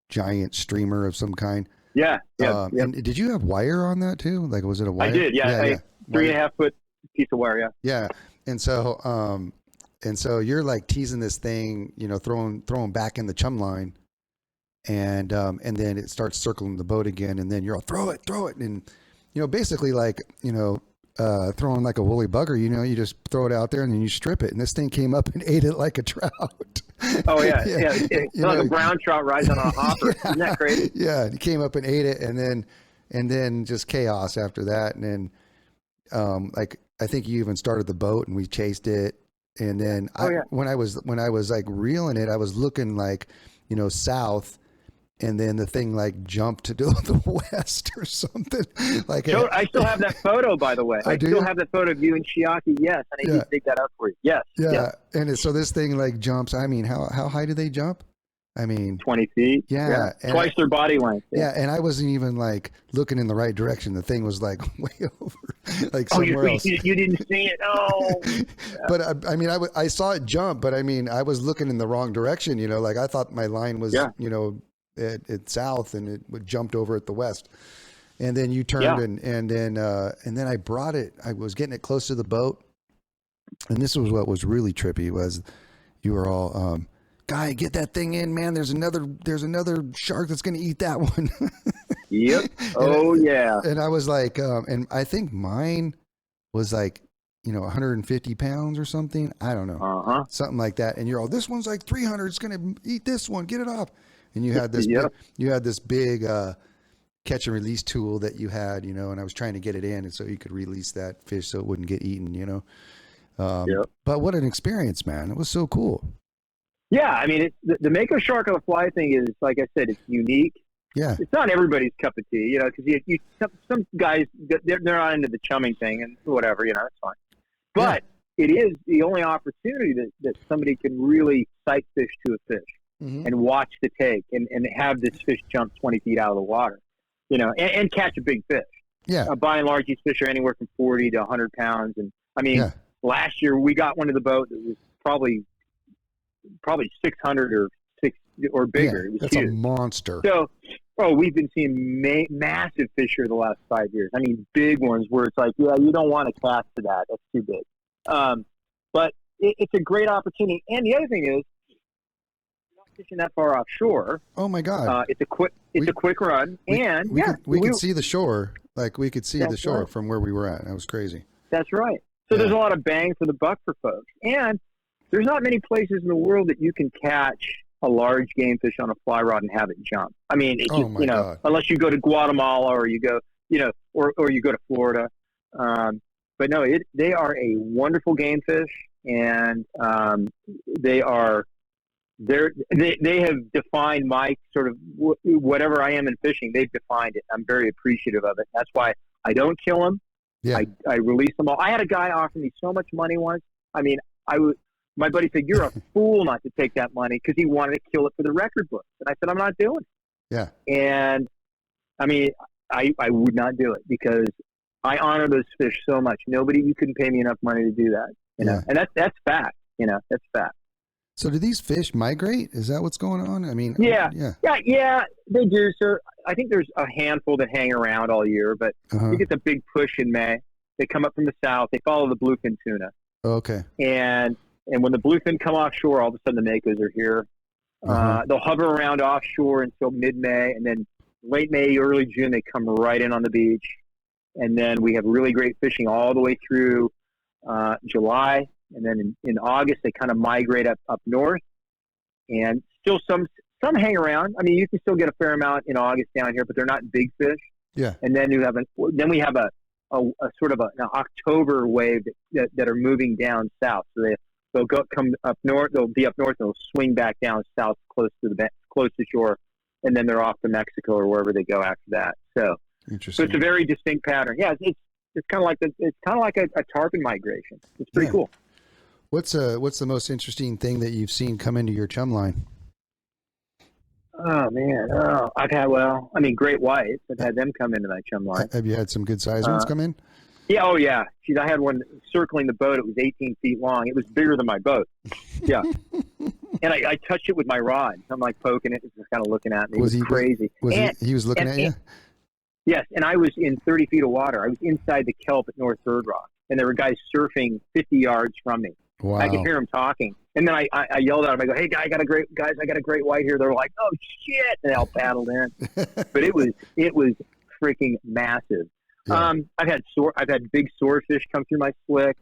giant streamer of some kind. Yeah. And did you have wire on that too? Like, was it a wire? I did. Yeah. 3.5 foot piece of wire. Yeah. Yeah. And so you're like teasing this thing, throwing back in the chum line, and then it starts circling the boat again, and then you're all throw it, and basically like throwing like a woolly bugger. You just throw it out there and then you strip it, and this thing came up and ate it like a trout. Oh yeah. It's like a brown trout rising on a hopper. Isn't that crazy? Yeah, it came up and ate it, and then just chaos after that, and then like I think you even started the boat, and we chased it. And then when I was like reeling it, I was looking like, south, and then the thing like jumped to the west or something. Like I still have that photo, by the way. I still have that photo of you and Shiaki. Yes, I need to dig that up for you. Yes. Yeah, yes. And so this thing like jumps. I mean, how high do they jump? I mean, 20 feet. Yeah. Twice their body length. Yeah. And I wasn't even like looking in the right direction. The thing was like way over, like somewhere else. You didn't see it. Oh. Yeah. But I mean, I saw it jump, but I mean, I was looking in the wrong direction, like I thought my line was, at south, and it jumped over at the west. And then you turned and then I brought it. I was getting it close to the boat. And this was what was really trippy was you were all, Guy, get that thing in, man. There's another shark that's going to eat that one. Yep. Oh, yeah. And I was like, and I think mine was like, 150 pounds or something. I don't know. Something like that. And you're all, this one's like 300. It's going to eat this one. Get it off. And you had this big catch and release tool that you had, and I was trying to get it in, and so you could release that fish so it wouldn't get eaten, But what an experience, man. It was so cool. Yeah, I mean, the Mako Shark Fly thing is, like I said, it's unique. Yeah, it's not everybody's cup of tea, because some guys they're not into the chumming thing and whatever, that's fine. But it is the only opportunity that somebody can really sight fish to a fish and watch the take and have this fish jump 20 feet out of the water, and catch a big fish. Yeah, by and large, these fish are anywhere from 40 to 100 pounds, and I mean, last year we got one to the boat that was probably 600 or bigger. It was that's huge. A monster. So, we've been seeing massive fish here the last 5 years. I mean, big ones where it's like, you don't want to cast to that. That's too big. But it's a great opportunity. And the other thing is, you're not fishing that far offshore. Oh my God! It's a quick run, and we could see the shore. Like we could see the shore right. from where we were at. That was crazy. That's right. So there's a lot of bang for the buck for folks, and there's not many places in the world that you can catch a large game fish on a fly rod and have it jump. I mean, it's just, unless you go to Guatemala or you go, or you go to Florida. But no, they are a wonderful game fish, and they have defined my sort of whatever I am in fishing. They've defined it. I'm very appreciative of it. That's why I don't kill them. Yeah. I release them all. I had a guy offer me so much money once. I mean, my buddy said, "You're a fool not to take that money," because he wanted to kill it for the record books. And I said, "I'm not doing it." Yeah. And I mean, I would not do it because I honor those fish so much. You couldn't pay me enough money to do that. And that's fact. That's fact. So do these fish migrate? Is that what's going on? I mean, yeah, they do, sir. I think there's a handful that hang around all year, but you get the big push in May. They come up from the south. They follow the bluefin tuna. Okay. And when the bluefin come offshore, all of a sudden the Makos are here. They'll hover around offshore until mid-May, and then late May, early June, they come right in on the beach. And then we have really great fishing all the way through July. And then in August, they kind of migrate up north. And still some hang around. I mean, you can still get a fair amount in August down here, but they're not big fish. Yeah. And then we have a sort of an October wave that are moving down south. So they'll come up north. They'll be up north and they'll swing back down south close to shore, and then they're off to Mexico or wherever they go after that. So interesting. So it's a very distinct pattern. Yeah, it's kind of like a tarpon migration. It's pretty cool. What's the most interesting thing that you've seen come into your chum line? Oh man, I've had great whites. I've had them come into my chum line. Have you had some good sized ones come in? Yeah, oh yeah. Geez, I had one circling the boat. It was 18 feet long. It was bigger than my boat. Yeah. And I touched it with my rod. I'm like poking it, just kind of looking at me. It was crazy. He was looking at you? Yes, and I was in 30 feet of water. I was inside the kelp at North Bird Rock, and there were guys surfing 50 yards from me. Wow. I could hear them talking. And then I yelled at them. I go, "Hey, I got a great white here." They're like, "Oh shit!" And they all paddled in. But it was freaking massive. Yeah. I've had big swordfish come through my slick.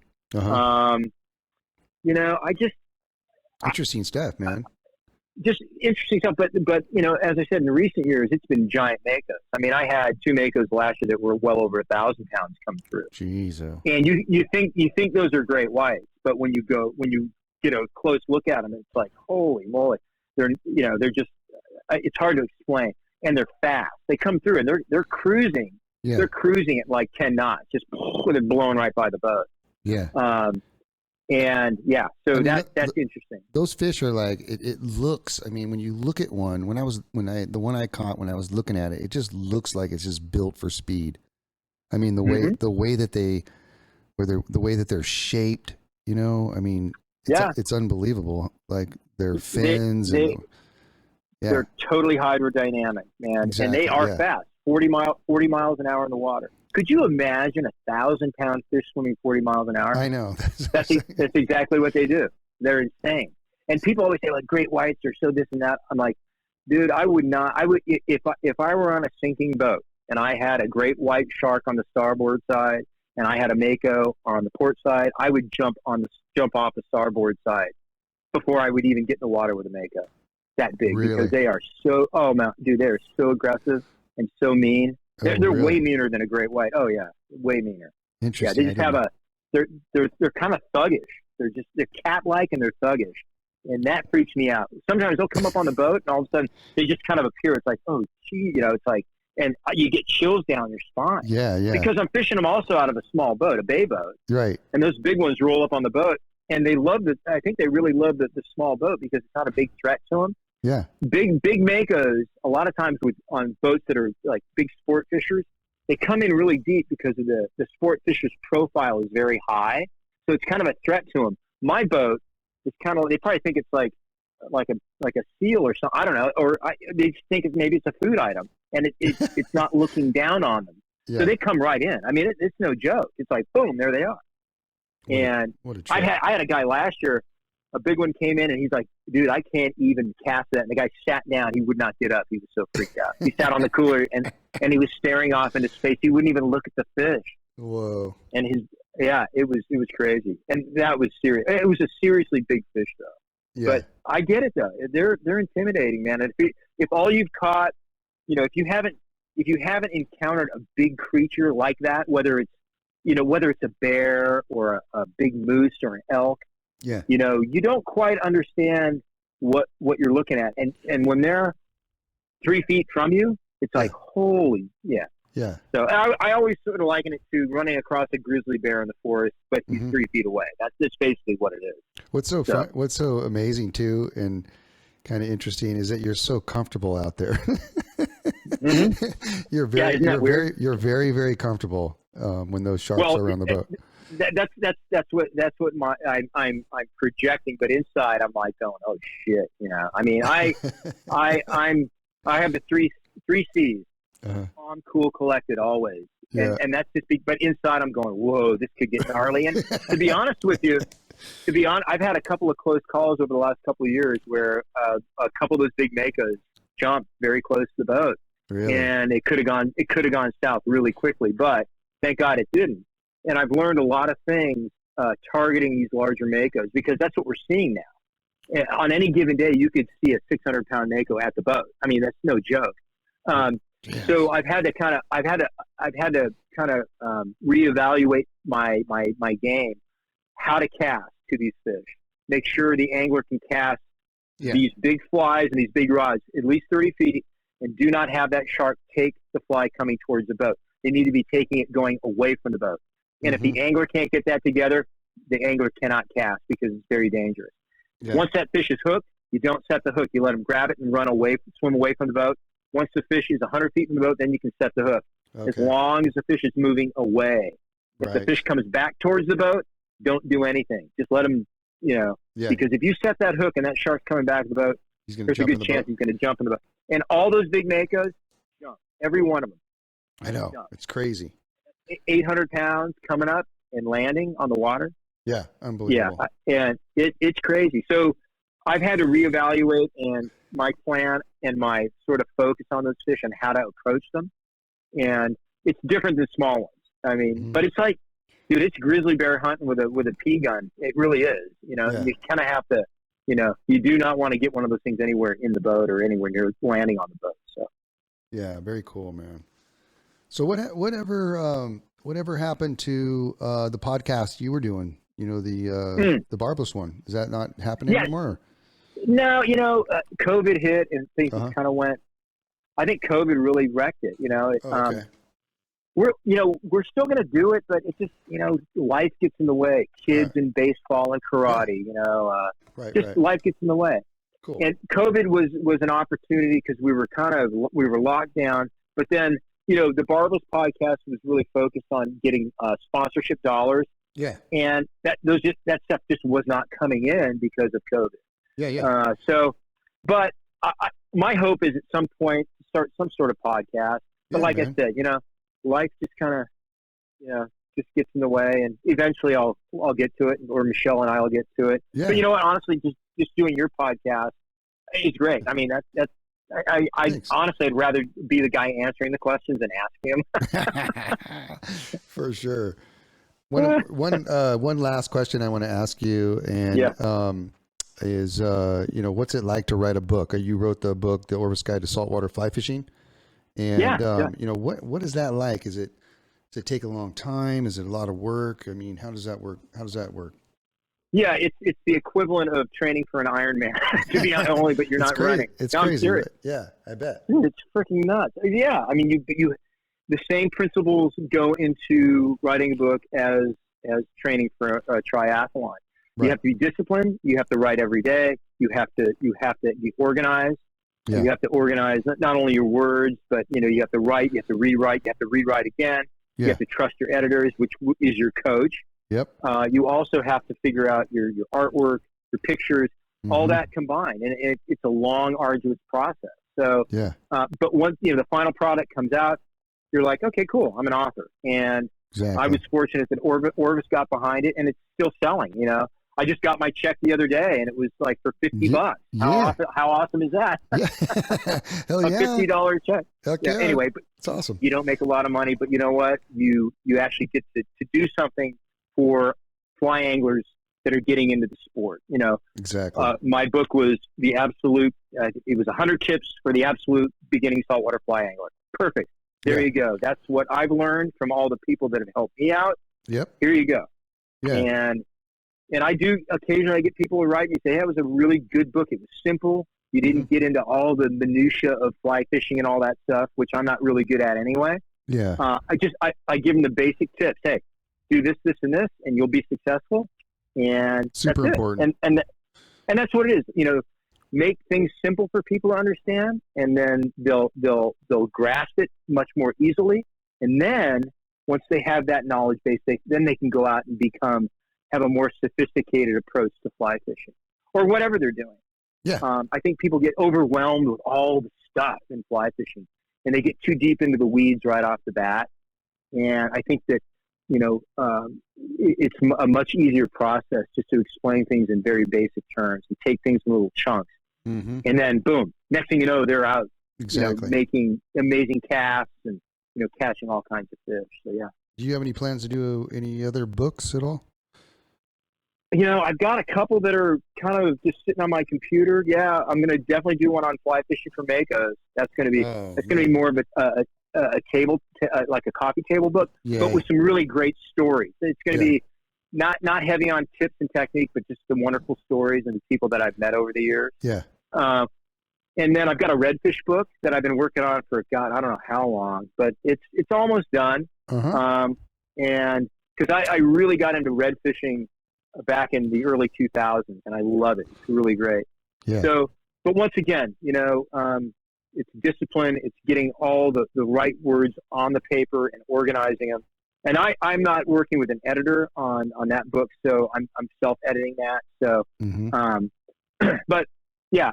Interesting stuff, man. just interesting stuff. But as I said, in recent years, it's been giant Makos. I mean, I had 2 Makos last year that were well over 1,000 pounds come through. Jeez. And you think those are great whites, but when you get a close look at them, it's like, holy moly, they're just, it's hard to explain. And they're fast. They come through and they're cruising. Yeah. They're cruising at like 10 knots, just with it blown right by the boat. Yeah. And yeah, so I mean, that's interesting. Those fish are like, it looks, I mean, when you look at one, the one I caught, when I was looking at it, it just looks like it's just built for speed. I mean, the way that they're shaped, I mean, it's unbelievable. Like their fins. They're totally hydrodynamic, man. Exactly, and they are fast, 40 miles an hour in the water. Could you imagine 1,000-pound fish swimming 40 miles an hour? I know. That's exactly what they do. They're insane. And people always say, like, great whites are so this and that. I'm like, dude, I would if I were on a sinking boat and I had a great white shark on the starboard side and I had a Mako on the port side, I would jump off the starboard side before I would even get in the water with a Mako. That big, really? Because they are so, dude, they're so aggressive and so mean. They're really? Way meaner than a great white. Oh yeah, way meaner. Interesting. Yeah, they just they're kind of thuggish. They're cat-like and they're thuggish, and that freaks me out. Sometimes they'll come up on the boat and all of a sudden they just kind of appear. It's like, oh gee, it's like, and you get chills down your spine. Yeah. Because I'm fishing them also out of a small boat, a bay boat. Right. And those big ones roll up on the boat, and they love I think they really love the small boat because it's not a big threat to them. Yeah. Big Makos, a lot of times on boats that are like big sport fishers, they come in really deep because of the sport fisher's profile is very high. So it's kind of a threat to them. My boat is kind of, they probably think it's like a seal or something. I don't know. Or they just think maybe it's a food item and it's not looking down on them. Yeah. So they come right in. I mean, it's no joke. It's like, boom, there they are. And I had a guy last year, a big one came in and he's like, dude, I can't even cast that. And the guy sat down. He would not get up. He was so freaked out. He sat on the cooler and he was staring off into space. He wouldn't even look at the fish. Whoa. And it was crazy. And that was serious. It was a seriously big fish though. Yeah. But I get it though. They're intimidating, man. And if all you've caught, if you haven't encountered a big creature like that, whether it's a bear or a big moose or an elk, yeah, you don't quite understand what you're looking at, and when they're 3 feet from you, it's like holy, yeah. So I always sort of liken it to running across a grizzly bear in the forest, but he's 3 feet away. That's basically what it is. What's so amazing too, and kind of interesting, is that you're so comfortable out there. You're very, very comfortable when those sharks are around the boat. That's what I'm projecting, but inside I'm like going, oh shit, I mean, I have the three C's. Calm, cool, collected, always, and that's just. But inside I'm going, whoa, this could get gnarly. And to be honest with you, I've had a couple of close calls over the last couple of years where a couple of those big Makos jumped very close to the boat, really? And it could have gone south really quickly, but thank God it didn't. And I've learned a lot of things targeting these larger Makos because that's what we're seeing now. On any given day, you could see a 600-pound Mako at the boat. I mean, that's no joke. So I've had to kind of reevaluate my game, how to cast to these fish, make sure the angler can cast these big flies and these big rods at least 30 feet, and do not have that shark take the fly coming towards the boat. They need to be taking it going away from the boat. And if the angler can't get that together, the angler cannot cast because it's very dangerous. Yeah. Once that fish is hooked, you don't set the hook. You let him grab it and swim away from the boat. Once the fish is 100 feet from the boat, then you can set the hook. Okay. As long as the fish is moving away. If the fish comes back towards the boat, don't do anything. Just let him, because if you set that hook and that shark's coming back to the boat, there's a good chance he's going to jump in the boat. And all those big Makos jump, every one of them. I know. It's crazy. 800 pounds coming up and landing on the water. Yeah, unbelievable. Yeah, and it's crazy. So I've had to reevaluate and my plan and my sort of focus on those fish and how to approach them. And it's different than small ones. I mean, but it's like, dude, it's grizzly bear hunting with a pea gun. It really is. You kind of have to you do not want to get one of those things anywhere in the boat or anywhere near landing on the boat. So. Yeah, very cool, man. So whatever happened to the podcast you were doing? The barbless one. Is that not happening anymore? No, COVID hit and things just kind of went. I think COVID really wrecked it. Okay. We're still going to do it, but it's just life gets in the way. Kids and baseball and karate. Life gets in the way. Cool. And COVID was an opportunity because we were locked down. But then the Barbless podcast was really focused on getting sponsorship dollars. Yeah. And that stuff just was not coming in because of COVID. Yeah. But my hope is at some point to start some sort of podcast. But I said, life just kind of, just gets in the way, and eventually I'll get to it, or Michelle and I will get to it. Yeah. But you know what? Honestly, just doing your podcast is great. I mean, I honestly, I'd rather be the guy answering the questions than asking them. For sure. One last question I want to ask you, and is what's it like to write a book? You wrote the book, The Orvis Guide to Saltwater Fly Fishing, and what is that like? Does it take a long time? Is it a lot of work? I mean, how does that work? Yeah, it's the equivalent of training for an Ironman, to be honest, but you're not running. It's no, crazy. I'm serious. Yeah, I bet. It's freaking nuts. Yeah, I mean, you the same principles go into writing a book as training for a triathlon. Right. You have to be disciplined. You have to write every day. You have to be organized. Yeah. You have to organize not only your words, but you have to write. You have to rewrite. You have to rewrite again. Yeah. You have to trust your editors, which is your coach. Yep. You also have to figure out your artwork, your pictures, all that combined, and it's a long, arduous process. So, but once the final product comes out, you're like, okay, cool, I'm an author, and exactly. I was fortunate that Orvis got behind it, and it's still selling. I just got my check the other day, and it was like for $50. Yeah. How awesome is that? Yeah. Hell a $50 check. Heck yeah. Anyway, but it's awesome. You don't make a lot of money, but you know what? You actually get to do something for fly anglers that are getting into the sport. Exactly. My book was the absolute. It was 100 tips for the absolute beginning saltwater fly angler. Perfect. There you go. That's what I've learned from all the people that have helped me out. Yep. Here you go. Yeah. And I do occasionally get people who write me say, "Hey, it was a really good book. It was simple. You didn't get into all the minutia of fly fishing and all that stuff, which I'm not really good at anyway." Yeah. I give them the basic tips. Hey, do this, this, and this, and you'll be successful. And super that's important. And that's what it is. Make things simple for people to understand, and then they'll grasp it much more easily. And then once they have that knowledge base, then they can go out and have a more sophisticated approach to fly fishing or whatever they're doing. Yeah. I think people get overwhelmed with all the stuff in fly fishing, and they get too deep into the weeds right off the bat. And I think that it's a much easier process just to explain things in very basic terms and take things in little chunks. Mm-hmm. And then, boom, next thing you know, they're out making amazing casts and, catching all kinds of fish. So, yeah. Do you have any plans to do any other books at all? I've got a couple that are kind of just sitting on my computer. Yeah, I'm going to definitely do one on fly fishing for Mako. That's going to be going to be more of a table, like a coffee table book, but with some really great stories. It's going to be not heavy on tips and technique, but just some wonderful stories and the people that I've met over the years. Yeah. And then I've got a redfish book that I've been working on for, God, I don't know how long, but it's almost done. And because I really got into red fishing back in the early 2000s, and I love it. It's really great. Yeah. So, but once again, it's discipline. It's getting all the right words on the paper and organizing them. And I'm not working with an editor on that book, so I'm self-editing that. So, but yeah,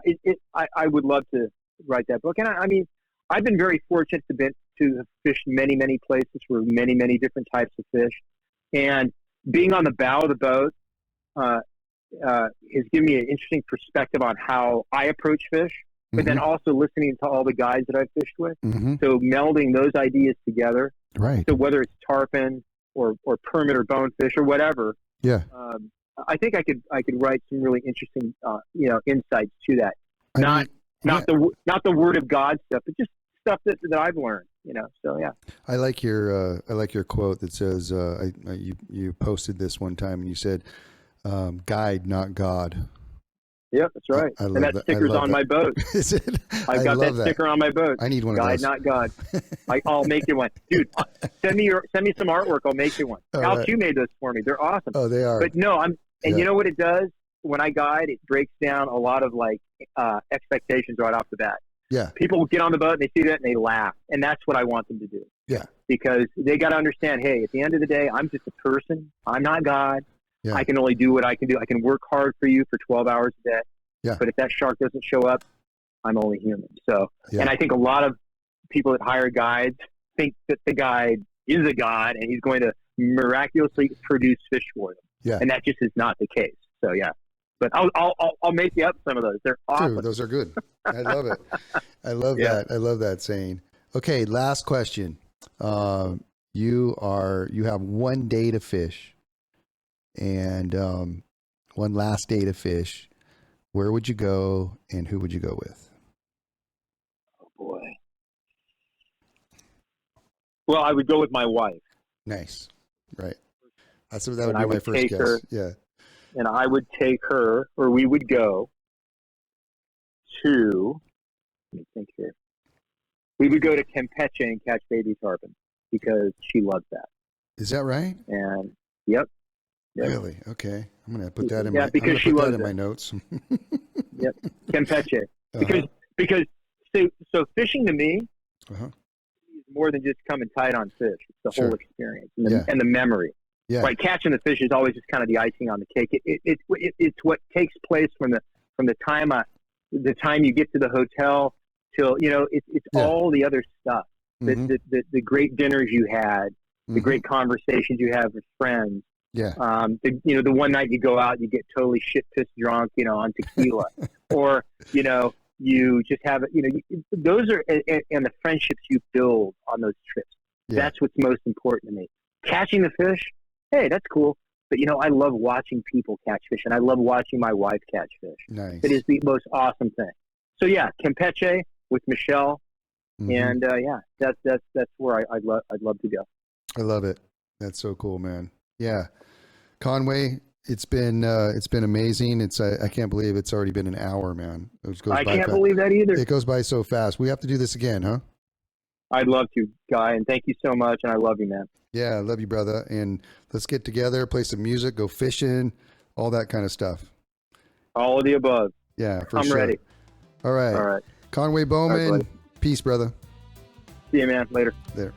I would love to write that book. And I mean, I've been very fortunate to have fished many, many places for many, many different types of fish. And being on the bow of the boat has given me an interesting perspective on how I approach fish, but then also listening to all the guys that I've fished with. So melding those ideas together. Right. So whether it's tarpon or permit or bonefish or whatever, I think I could write some really interesting, insights to that. Not the word of God stuff, but just stuff that I've learned, So yeah. I like your quote that says, you posted this one time and you said, guide, not God. Yep, that's right. And that sticker's on my boat. Is it? I've got that sticker on my boat. I need one Guide, of those. not God. I'll make you one. Dude, send me some artwork. I'll make you one. Al Q made those for me. They're awesome. Oh, they are. But no, you know what it does? When I guide, it breaks down a lot of expectations right off the bat. Yeah. People get on the boat and they see that and they laugh. And that's what I want them to do. Yeah. Because they got to understand, hey, at the end of the day, I'm just a person. I'm not God. Yeah. I can only do what I can do. I can work hard for you for 12 hours a day. Yeah. But if that shark doesn't show up, I'm only human. So, and I think a lot of people that hire guides think that the guide is a god and he's going to miraculously produce fish for them. Yeah. And that just is not the case. So, yeah. But I'll make you up some of those. They're awesome. Dude, those are good. I love it. I love that. I love that saying. Okay, last question. You have one day to fish, and one last day to fish. Where would you go, and who would you go with? Oh boy. Well, I would go with my wife. Nice. Right. That would be my first guess. Yeah. And I would take her, or we would go to, let me think here. We would go to Campeche and catch baby tarpon because she loves that. Is that right? And yep. Really? Okay. I'm going to put that in my notes. Yep. Campeche. Because so fishing to me is more than just coming tight on fish. It's the whole experience and the memory. Yeah. Right, catching the fish is always just kind of the icing on the cake. It's what takes place from the time you get to the hotel till it's all the other stuff. Mm-hmm. The great dinners you had, the great conversations you have with friends. Yeah. The one night you go out and you get totally shit pissed drunk, on tequila, or you just have those are and the friendships you build on those trips. Yeah. That's what's most important to me. Catching the fish. Hey, that's cool. But, I love watching people catch fish, and I love watching my wife catch fish. Nice. It is the most awesome thing. So, yeah, Campeche with Michelle, and, that's where I'd love to go. I love it. That's so cool, man. Yeah. Conway, it's been amazing. I can't believe it's already been an hour, man. I can't believe that either. It goes by so fast. We have to do this again, huh? I'd love to, Guy, and thank you so much, and I love you, man. Yeah, I love you, brother. And let's get together, play some music, go fishing, all that kind of stuff. All of the above. Yeah, for I'm sure. ready. All right. Conway Bowman, right, peace, brother. See you, man. Later. There.